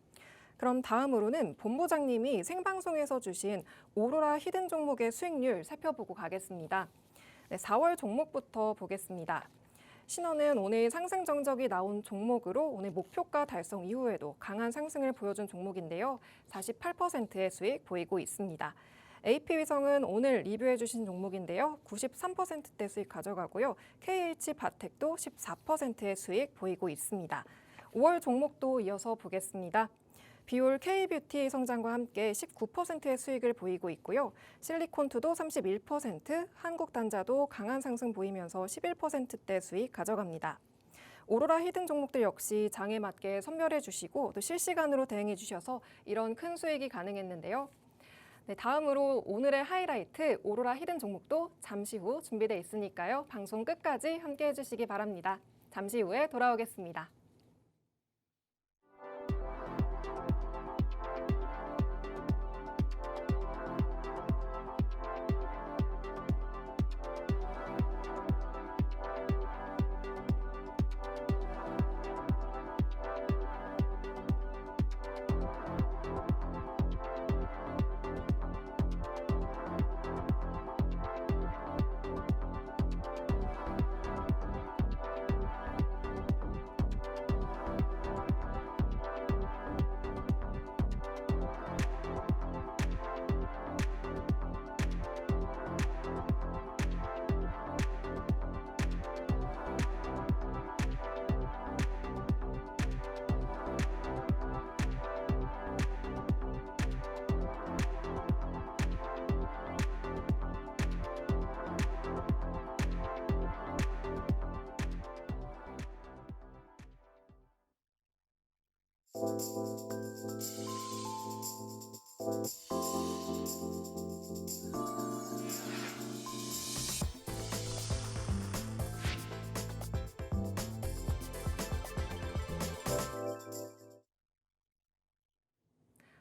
그럼 다음으로는 본부장님이 생방송에서 주신 오로라 히든 종목의 수익률 살펴보고 가겠습니다. 네, 4월 종목부터 보겠습니다. 신원은 오늘 상승 정적이 나온 종목으로 오늘 목표가 달성 이후에도 강한 상승을 보여준 종목인데요. 48%의 수익 보이고 있습니다. AP위성은 오늘 리뷰해 주신 종목인데요. 93%대 수익 가져가고요. KH바텍도 14%의 수익 보이고 있습니다. 5월 종목도 이어서 보겠습니다. 비올 K뷰티 성장과 함께 19%의 수익을 보이고 있고요. 실리콘투도 31%, 한국단자도 강한 상승 보이면서 11%대 수익 가져갑니다. 오로라 히든 종목들 역시 장에 맞게 선별해 주시고 또 실시간으로 대응해 주셔서 이런 큰 수익이 가능했는데요. 네, 다음으로 오늘의 하이라이트 오로라 히든 종목도 잠시 후 준비되어 있으니까요. 방송 끝까지 함께 해주시기 바랍니다. 잠시 후에 돌아오겠습니다.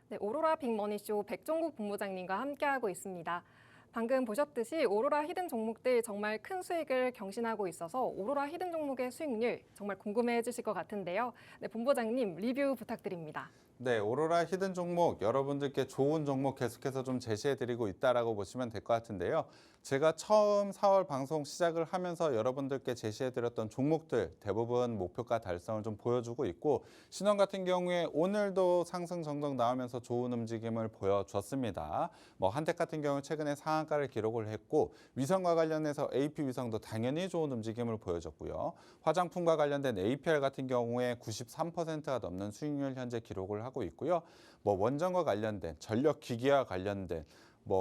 네, 오로라 빅머니쇼 백종국 본부장님과 함께하고 있습니다. 방금 보셨듯이 오로라 히든 종목들 정말 큰 수익을 경신하고 있어서 오로라 히든 종목의 수익률 정말 궁금해 해주실 것 같은데요. 네, 본부장님 리뷰 부탁드립니다. 네, 오로라 히든 종목 여러분들께 좋은 종목 계속해서 좀 제시해드리고 있다라고 보시면 될 것 같은데요. 제가 처음 4월 방송 시작을 하면서 여러분들께 제시해드렸던 종목들 대부분 목표가 달성을 좀 보여주고 있고 신원 같은 경우에 오늘도 상승 정적 나오면서 좋은 움직임을 보여줬습니다. 한택 같은 경우 최근에 상한가를 기록을 했고 위성과 관련해서 AP위성도 당연히 좋은 움직임을 보여줬고요. 화장품과 관련된 APR 같은 경우에 93%가 넘는 수익률 현재 기록을 하고 있고요. 원전과 관련된 전력기기와 관련된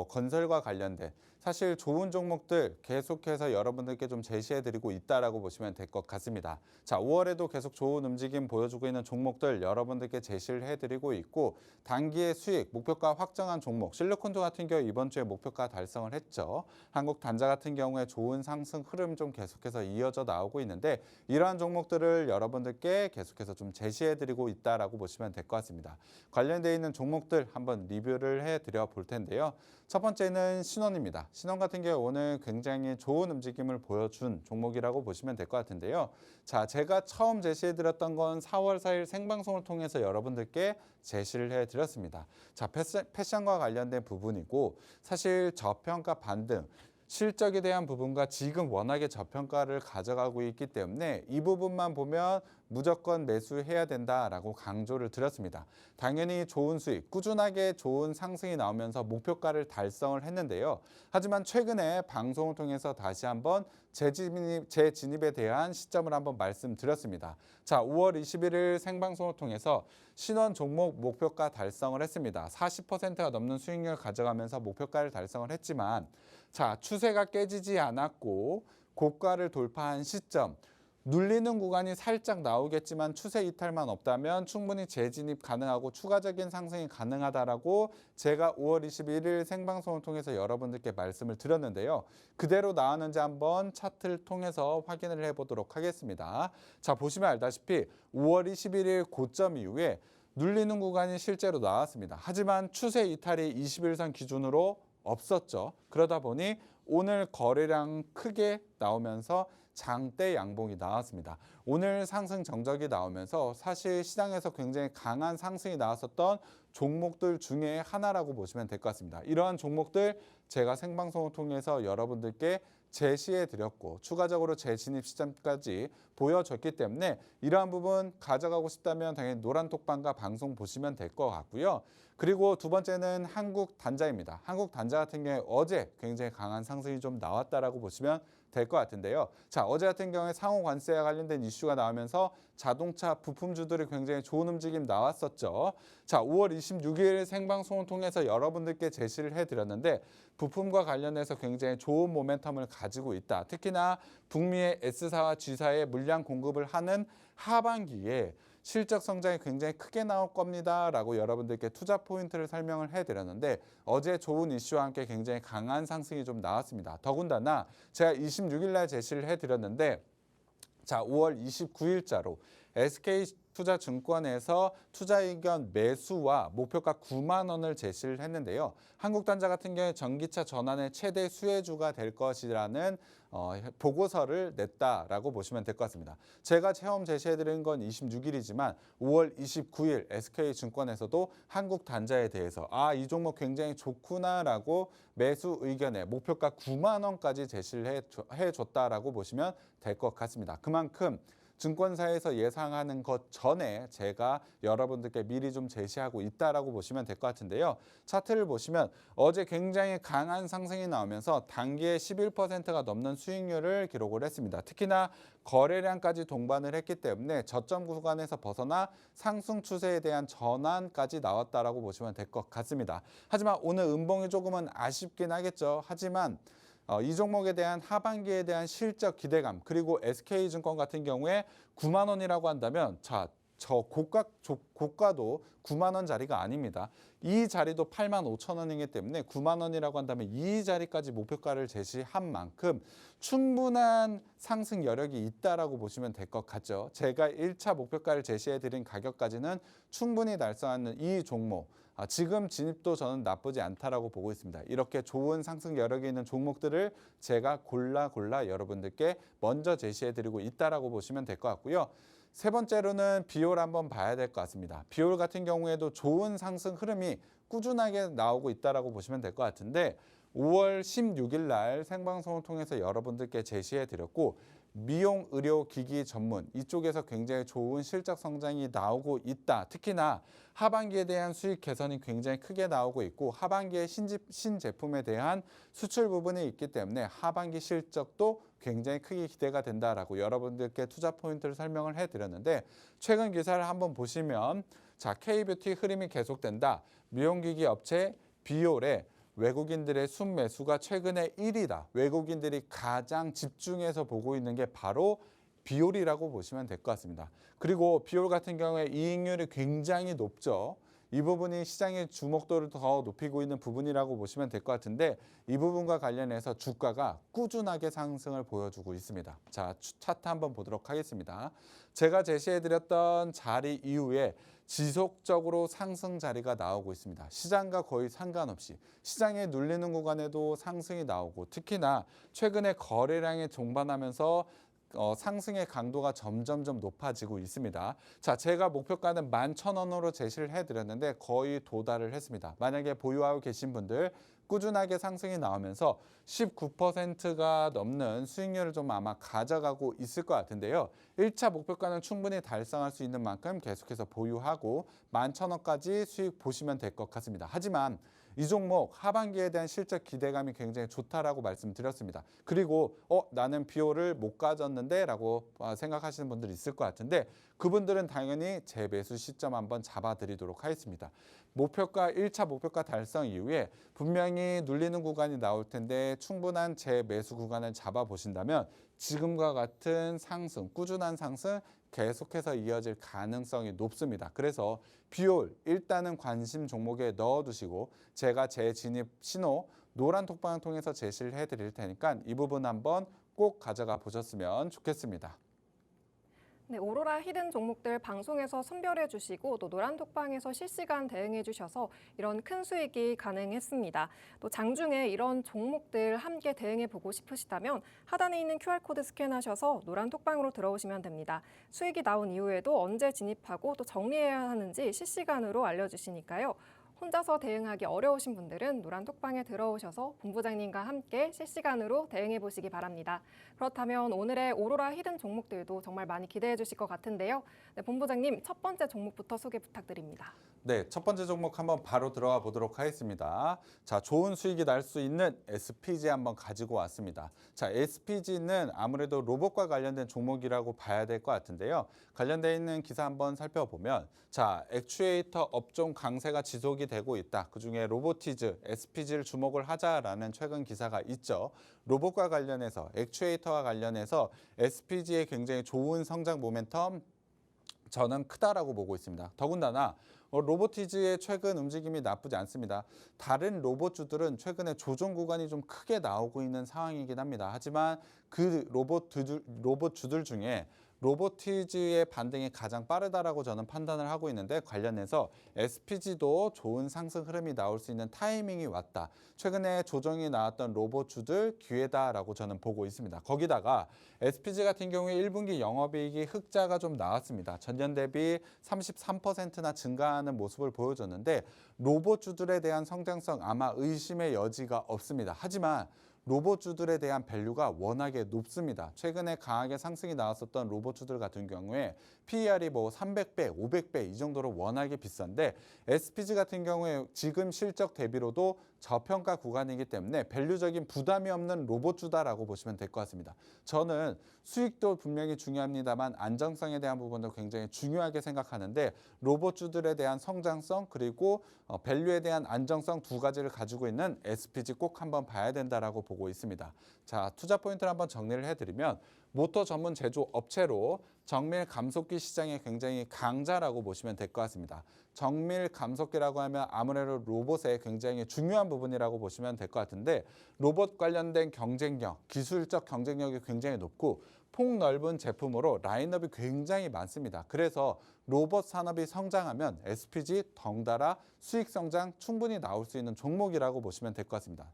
건설과 관련된 사실 좋은 종목들 계속해서 여러분들께 좀 제시해드리고 있다라고 보시면 될 것 같습니다. 자, 5월에도 계속 좋은 움직임 보여주고 있는 종목들 여러분들께 제시를 해드리고 있고 단기의 수익, 목표가 확정한 종목, 실리콘도 같은 경우 이번 주에 목표가 달성을 했죠. 한국단자 같은 경우에 좋은 상승 흐름 좀 계속해서 이어져 나오고 있는데 이러한 종목들을 여러분들께 계속해서 좀 제시해드리고 있다라고 보시면 될 것 같습니다. 관련되어 있는 종목들 한번 리뷰를 해드려 볼 텐데요. 첫 번째는 신원입니다. 신원 같은 경우 오늘 굉장히 좋은 움직임을 보여준 종목이라고 보시면 될 것 같은데요. 자, 제가 처음 제시해드렸던 건 4월 4일 생방송을 통해서 여러분들께 제시를 해드렸습니다. 자, 패션과 관련된 부분이고 사실 저평가 반등, 실적에 대한 부분과 지금 워낙에 저평가를 가져가고 있기 때문에 이 부분만 보면 무조건 매수해야 된다라고 강조를 드렸습니다. 당연히 좋은 수익, 꾸준하게 좋은 상승이 나오면서 목표가를 달성을 했는데요. 하지만 최근에 방송을 통해서 다시 한번 재진입에 대한 시점을 한번 말씀드렸습니다. 자, 5월 21일 생방송을 통해서 신원 종목 목표가 달성을 했습니다. 40%가 넘는 수익률을 가져가면서 목표가를 달성을 했지만 자, 추세가 깨지지 않았고 고가를 돌파한 시점, 눌리는 구간이 살짝 나오겠지만 추세 이탈만 없다면 충분히 재진입 가능하고 추가적인 상승이 가능하다라고 제가 5월 21일 생방송을 통해서 여러분들께 말씀을 드렸는데요. 그대로 나왔는지 한번 차트를 통해서 확인을 해보도록 하겠습니다. 자, 보시면 알다시피 5월 21일 고점 이후에 눌리는 구간이 실제로 나왔습니다. 하지만 추세 이탈이 21선 기준으로 없었죠. 그러다 보니 오늘 거래량 크게 나오면서 장대 양봉이 나왔습니다. 오늘 상승 정적이 나오면서 사실 시장에서 굉장히 강한 상승이 나왔었던 종목들 중에 하나라고 보시면 될 것 같습니다. 이러한 종목들 제가 생방송을 통해서 여러분들께 제시해 드렸고 추가적으로 재진입 시점까지 보여줬기 때문에 이러한 부분 가져가고 싶다면 당연히 노란톡방과 방송 보시면 될 것 같고요. 그리고 두 번째는 한국단자입니다. 한국단자 같은 경우에 어제 굉장히 강한 상승이 좀 나왔다라고 보시면 될 것 같은데요. 자, 어제 같은 경우에 상호 관세와 관련된 이슈가 나오면서 자동차 부품주들이 굉장히 좋은 움직임 나왔었죠. 자, 5월 26일 생방송을 통해서 여러분들께 제시를 해드렸는데 부품과 관련해서 굉장히 좋은 모멘텀을 가지고 있다. 특히나 북미의 S사와 G사에 물량 공급을 하는 하반기에 실적 성장이 굉장히 크게 나올 겁니다 라고 여러분들께 투자 포인트를 설명을 해드렸는데 어제 좋은 이슈와 함께 굉장히 강한 상승이 좀 나왔습니다. 더군다나 제가 26일 날 제시를 해드렸는데 자, 5월 29일자로 SK투자증권에서 투자의견 매수와 목표가 9만 원을 제시를 했는데요. 한국단자 같은 경우에 전기차 전환의 최대 수혜주가 될 것이라는 보고서를 냈다라고 보시면 될 것 같습니다. 제가 처음 제시해드린 건 26일이지만 5월 29일 SK증권에서도 한국단자에 대해서 이 종목 굉장히 좋구나라고 매수 의견에 목표가 9만 원까지 제시를 해줬다라고 보시면 될 것 같습니다. 그만큼 증권사에서 예상하는 것 전에 제가 여러분들께 미리 좀 제시하고 있다라고 보시면 될 것 같은데요. 차트를 보시면 어제 굉장히 강한 상승이 나오면서 단기에 11%가 넘는 수익률을 기록을 했습니다. 특히나 거래량까지 동반을 했기 때문에 저점 구간에서 벗어나 상승 추세에 대한 전환까지 나왔다라고 보시면 될 것 같습니다. 하지만 오늘 음봉이 조금은 아쉽긴 하겠죠. 하지만 이 종목에 대한 하반기에 대한 실적 기대감 그리고 SK증권 같은 경우에 9만 원이라고 한다면 자, 저 고가도 9만 원짜리가 아닙니다. 이 자리도 8만 5천 원이기 때문에 9만 원이라고 한다면 이 자리까지 목표가를 제시한 만큼 충분한 상승 여력이 있다라고 보시면 될 것 같죠. 제가 1차 목표가를 제시해드린 가격까지는 충분히 달성하는 이 종목 지금 진입도 저는 나쁘지 않다라고 보고 있습니다. 이렇게 좋은 상승 여력이 있는 종목들을 제가 골라 여러분들께 먼저 제시해드리고 있다라고 보시면 될 것 같고요. 세 번째로는 비올 한번 봐야 될 것 같습니다. 비올 같은 경우에도 좋은 상승 흐름이 꾸준하게 나오고 있다라고 보시면 될 것 같은데 5월 16일 날 생방송을 통해서 여러분들께 제시해드렸고 미용 의료 기기 전문 이쪽에서 굉장히 좋은 실적 성장이 나오고 있다. 특히나 하반기에 대한 수익 개선이 굉장히 크게 나오고 있고 하반기에 신제품에 대한 수출 부분이 있기 때문에 하반기 실적도 굉장히 크게 기대가 된다라고 여러분들께 투자 포인트를 설명을 해드렸는데 최근 기사를 한번 보시면 자, K뷰티 흐름이 계속된다. 미용기기 업체 비올의 외국인들의 순매수가 최근에 1위다. 외국인들이 가장 집중해서 보고 있는 게 바로 비올이라고 보시면 될 것 같습니다. 그리고 비올 같은 경우에 이익률이 굉장히 높죠. 이 부분이 시장의 주목도를 더 높이고 있는 부분이라고 보시면 될 것 같은데 이 부분과 관련해서 주가가 꾸준하게 상승을 보여주고 있습니다. 자, 차트 한번 보도록 하겠습니다. 제가 제시해드렸던 자리 이후에 지속적으로 상승 자리가 나오고 있습니다. 시장과 거의 상관없이 시장에 눌리는 구간에도 상승이 나오고 특히나 최근에 거래량이 종반하면서 상승의 강도가 점점점 높아지고 있습니다. 자, 제가 목표가는 11,000원으로 제시를 해드렸는데 거의 도달을 했습니다. 만약에 보유하고 계신 분들 꾸준하게 상승이 나오면서 19%가 넘는 수익률을 좀 아마 가져가고 있을 것 같은데요. 1차 목표가는 충분히 달성할 수 있는 만큼 계속해서 보유하고 11,000원까지 수익 보시면 될 것 같습니다. 하지만 이 종목 하반기에 대한 실적 기대감이 굉장히 좋다라고 말씀드렸습니다. 그리고 나는 비올을 못 가졌는데 라고 생각하시는 분들이 있을 것 같은데 그분들은 당연히 재매수 시점 한번 잡아드리도록 하겠습니다. 목표가 1차 목표가 달성 이후에 분명히 눌리는 구간이 나올 텐데 충분한 재매수 구간을 잡아보신다면 지금과 같은 상승, 꾸준한 상승 계속해서 이어질 가능성이 높습니다. 그래서 비올 일단은 관심 종목에 넣어두시고 제가 재진입 신호 노란 톡방을 통해서 제시를 해드릴 테니까 이 부분 한번 꼭 가져가 보셨으면 좋겠습니다. 네, 오로라 히든 종목들 방송에서 선별해 주시고 또 노란 톡방에서 실시간 대응해 주셔서 이런 큰 수익이 가능했습니다. 또 장중에 이런 종목들 함께 대응해 보고 싶으시다면 하단에 있는 QR코드 스캔하셔서 노란 톡방으로 들어오시면 됩니다. 수익이 나온 이후에도 언제 진입하고 또 정리해야 하는지 실시간으로 알려주시니까요. 혼자서 대응하기 어려우신 분들은 노란 톡방에 들어오셔서 본부장님과 함께 실시간으로 대응해 보시기 바랍니다. 그렇다면 오늘의 오로라 히든 종목들도 정말 많이 기대해 주실 것 같은데요. 네, 본부장님 첫 번째 종목부터 소개 부탁드립니다. 네, 첫 번째 종목 한번 바로 들어가 보도록 하겠습니다. 자, 좋은 수익이 날 수 있는 SPG 한번 가지고 왔습니다. 자, SPG는 아무래도 로봇과 관련된 종목이라고 봐야 될 것 같은데요. 관련되어 있는 기사 한번 살펴보면 자, 액추에이터 업종 강세가 지속이 되고 있다. 그중에 로보티즈, SPG를 주목을 하자라는 최근 기사가 있죠. 로봇과 관련해서, 액추에이터와 관련해서 SPG의 굉장히 좋은 성장 모멘텀 저는 크다라고 보고 있습니다. 더군다나 로보티즈의 최근 움직임이 나쁘지 않습니다. 다른 로봇주들은 최근에 조정 구간이 좀 크게 나오고 있는 상황이긴 합니다. 하지만 그 로봇주들 중에 로보티즈의 반등이 가장 빠르다라고 저는 판단을 하고 있는데 관련해서 SPG도 좋은 상승 흐름이 나올 수 있는 타이밍이 왔다. 최근에 조정이 나왔던 로봇주들 기회다라고 저는 보고 있습니다. 거기다가 SPG 같은 경우에 1분기 영업이익이 흑자가 좀 나왔습니다. 전년 대비 33%나 증가하는 모습을 보여줬는데 로봇주들에 대한 성장성 아마 의심의 여지가 없습니다. 하지만 로봇주들에 대한 밸류가 워낙에 높습니다. 최근에 강하게 상승이 나왔었던 로봇주들 같은 경우에 PER이 뭐 300배, 500배 이 정도로 워낙에 비싼데 SPG 같은 경우에 지금 실적 대비로도 저평가 구간이기 때문에 밸류적인 부담이 없는 로봇주다라고 보시면 될 것 같습니다. 저는 수익도 분명히 중요합니다만 안정성에 대한 부분도 굉장히 중요하게 생각하는데 로봇주들에 대한 성장성 그리고 밸류에 대한 안정성 두 가지를 가지고 있는 SPG 꼭 한번 봐야 된다라고 보고 있습니다. 자, 투자 포인트를 한번 정리를 해드리면 모터 전문 제조 업체로 정밀 감속기 시장의 굉장히 강자라고 보시면 될 것 같습니다. 정밀 감속기라고 하면 아무래도 로봇의 굉장히 중요한 부분이라고 보시면 될 것 같은데 로봇 관련된 경쟁력, 기술적 경쟁력이 굉장히 높고 폭넓은 제품으로 라인업이 굉장히 많습니다. 그래서 로봇 산업이 성장하면 SPG 덩달아 수익 성장 충분히 나올 수 있는 종목이라고 보시면 될 것 같습니다.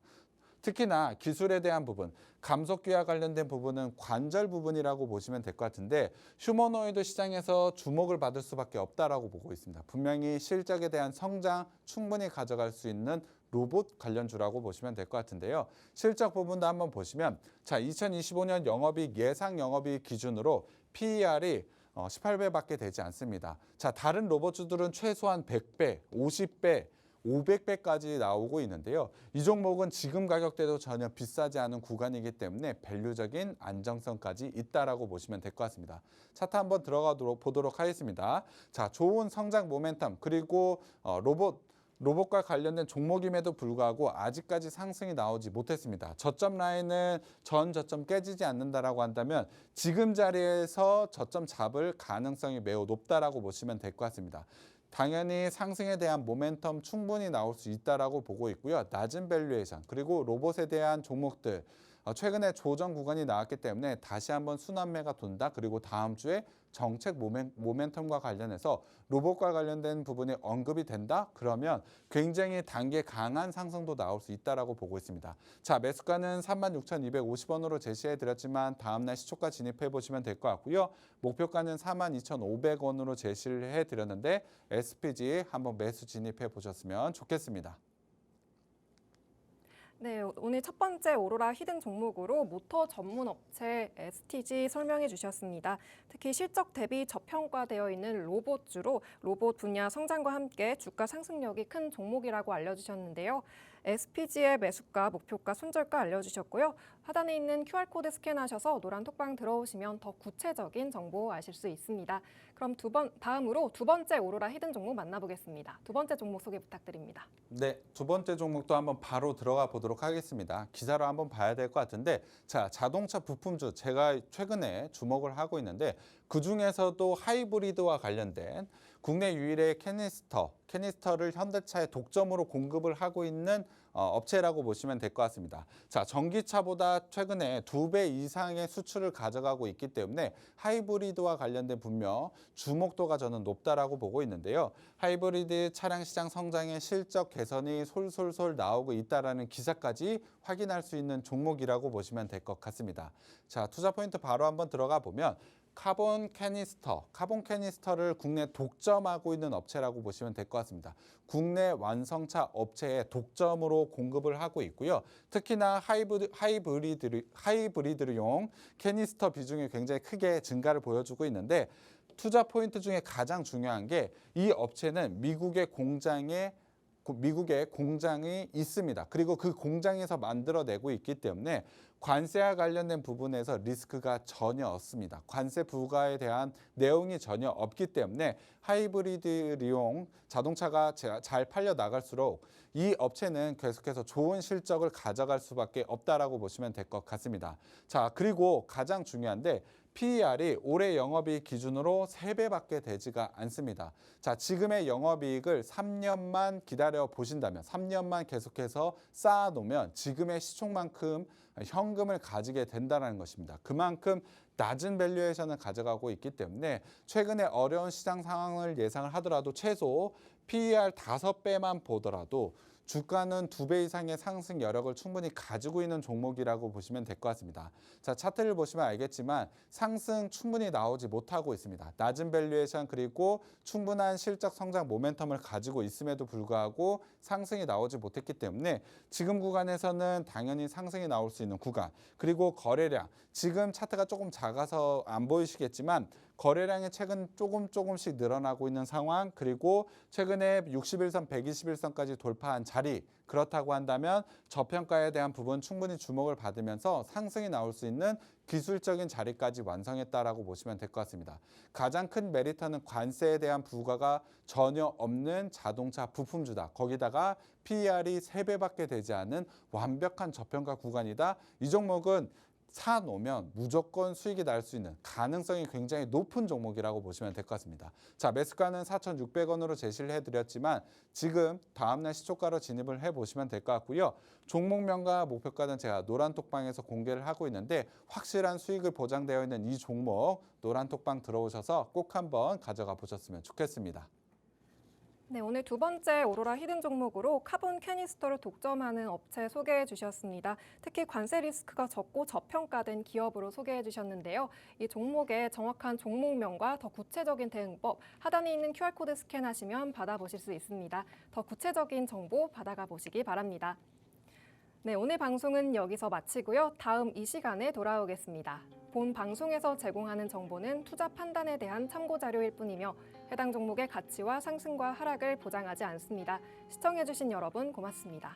특히나 기술에 대한 부분, 감속기와 관련된 부분은 관절 부분이라고 보시면 될 것 같은데 휴머노이드 시장에서 주목을 받을 수밖에 없다라고 보고 있습니다. 분명히 실적에 대한 성장 충분히 가져갈 수 있는 로봇 관련주라고 보시면 될 것 같은데요. 실적 부분도 한번 보시면 자, 2025년 영업이익 예상 영업이익 기준으로 PER이 18배밖에 되지 않습니다. 자, 다른 로봇주들은 최소한 100배, 50배, 500배까지 나오고 있는데요. 이 종목은 지금 가격대도 전혀 비싸지 않은 구간이기 때문에 밸류적인 안정성까지 있다라고 보시면 될 것 같습니다. 차트 한번 들어가 보도록 하겠습니다. 자, 좋은 성장 모멘텀 그리고 로봇 로봇과 관련된 종목임에도 불구하고 아직까지 상승이 나오지 못했습니다. 저점 라인은 전 저점 깨지지 않는다라고 한다면 지금 자리에서 저점 잡을 가능성이 매우 높다라고 보시면 될 것 같습니다. 당연히 상승에 대한 모멘텀 충분히 나올 수 있다라고 보고 있고요. 낮은 밸류에이션 그리고 로봇에 대한 종목들 최근에 조정 구간이 나왔기 때문에 다시 한번 순환매가 돈다. 그리고 다음 주에 정책 모멘텀과 관련해서 로봇과 관련된 부분이 언급이 된다. 그러면 굉장히 단계 강한 상승도 나올 수 있다라고 보고 있습니다. 자, 매수가는 36,250원으로 제시해 드렸지만 다음 날 시초가 진입해 보시면 될 것 같고요. 목표가는 42,500원으로 제시를 해 드렸는데 SPG 한번 매수 진입해 보셨으면 좋겠습니다. 네, 오늘 첫 번째 오로라 히든 종목으로 모터 전문 업체 STG 설명해 주셨습니다. 특히 실적 대비 저평가되어 있는 로봇주로 로봇 분야 성장과 함께 주가 상승력이 큰 종목이라고 알려주셨는데요. SPG의 매수가, 목표가, 손절가 알려주셨고요. 하단에 있는 QR코드 스캔하셔서 노란 톡방 들어오시면 더 구체적인 정보 아실 수 있습니다. 그럼 다음으로 두 번째 오로라 히든 종목 만나보겠습니다. 두 번째 종목 소개 부탁드립니다. 네, 두 번째 종목도 한번 바로 들어가 보도록 하겠습니다. 기사로 한번 봐야 될 것 같은데, 자, 자동차 부품주 제가 최근에 주목을 하고 있는데 그중에서도 하이브리드와 관련된 국내 유일의 캐니스터를 현대차에 독점으로 공급을 하고 있는 업체라고 보시면 될 것 같습니다. 자, 전기차보다 최근에 2배 이상의 수출을 가져가고 있기 때문에 하이브리드와 관련된 분명 주목도가 저는 높다라고 보고 있는데요. 하이브리드 차량 시장 성장의 실적 개선이 솔솔솔 나오고 있다라는 기사까지 확인할 수 있는 종목이라고 보시면 될 것 같습니다. 자, 투자 포인트 바로 한번 들어가 보면 카본 캐니스터를 국내 독점하고 있는 업체라고 보시면 될 것 같습니다. 국내 완성차 업체에 독점으로 공급을 하고 있고요. 특히나 하이브리드용 캐니스터 비중이 굉장히 크게 증가를 보여주고 있는데 투자 포인트 중에 가장 중요한 게 이 업체는 미국의 공장이 있습니다. 그리고 그 공장에서 만들어내고 있기 때문에 관세와 관련된 부분에서 리스크가 전혀 없습니다. 관세 부과에 대한 내용이 전혀 없기 때문에 하이브리드용 자동차가 잘 팔려 나갈수록 이 업체는 계속해서 좋은 실적을 가져갈 수밖에 없다라고 보시면 될 것 같습니다. 자, 그리고 가장 중요한데 PER이 올해 영업이익 기준으로 3배밖에 되지가 않습니다. 자, 지금의 영업이익을 3년만 기다려 보신다면, 3년만 계속해서 쌓아놓으면 지금의 시총만큼 현금을 가지게 된다는 것입니다. 그만큼 낮은 밸류에이션을 가져가고 있기 때문에 최근에 어려운 시장 상황을 예상을 하더라도 최소 PER 5배만 보더라도 주가는 2배 이상의 상승 여력을 충분히 가지고 있는 종목이라고 보시면 될 것 같습니다. 자, 차트를 보시면 알겠지만 상승 충분히 나오지 못하고 있습니다. 낮은 밸류에이션 그리고 충분한 실적 성장 모멘텀을 가지고 있음에도 불구하고 상승이 나오지 못했기 때문에 지금 구간에서는 당연히 상승이 나올 수 있는 구간 그리고 거래량 지금 차트가 조금 작아서 안 보이시겠지만 거래량이 최근 조금씩 늘어나고 있는 상황 그리고 최근에 60일선, 120일선까지 돌파한 자리 그렇다고 한다면 저평가에 대한 부분 충분히 주목을 받으면서 상승이 나올 수 있는 기술적인 자리까지 완성했다라고 보시면 될 것 같습니다. 가장 큰 메리트는 관세에 대한 부과가 전혀 없는 자동차 부품주다. 거기다가 PER이 3배밖에 되지 않은 완벽한 저평가 구간이다. 이 종목은 사놓으면 무조건 수익이 날 수 있는 가능성이 굉장히 높은 종목이라고 보시면 될 것 같습니다. 자, 매수가는 4,600원으로 제시를 해드렸지만 지금 다음날 시초가로 진입을 해보시면 될 것 같고요. 종목명과 목표가는 제가 노란톡방에서 공개를 하고 있는데 확실한 수익을 보장되어 있는 이 종목 노란톡방 들어오셔서 꼭 한번 가져가 보셨으면 좋겠습니다. 네, 오늘 두 번째 오로라 히든 종목으로 카본 캐니스터를 독점하는 업체 소개해 주셨습니다. 특히 관세 리스크가 적고 저평가된 기업으로 소개해 주셨는데요. 이 종목의 정확한 종목명과 더 구체적인 대응법 하단에 있는 QR코드 스캔하시면 받아보실 수 있습니다. 더 구체적인 정보 받아가 보시기 바랍니다. 네, 오늘 방송은 여기서 마치고요. 다음 이 시간에 돌아오겠습니다. 본 방송에서 제공하는 정보는 투자 판단에 대한 참고 자료일 뿐이며 해당 종목의 가치와 상승과 하락을 보장하지 않습니다. 시청해주신 여러분 고맙습니다.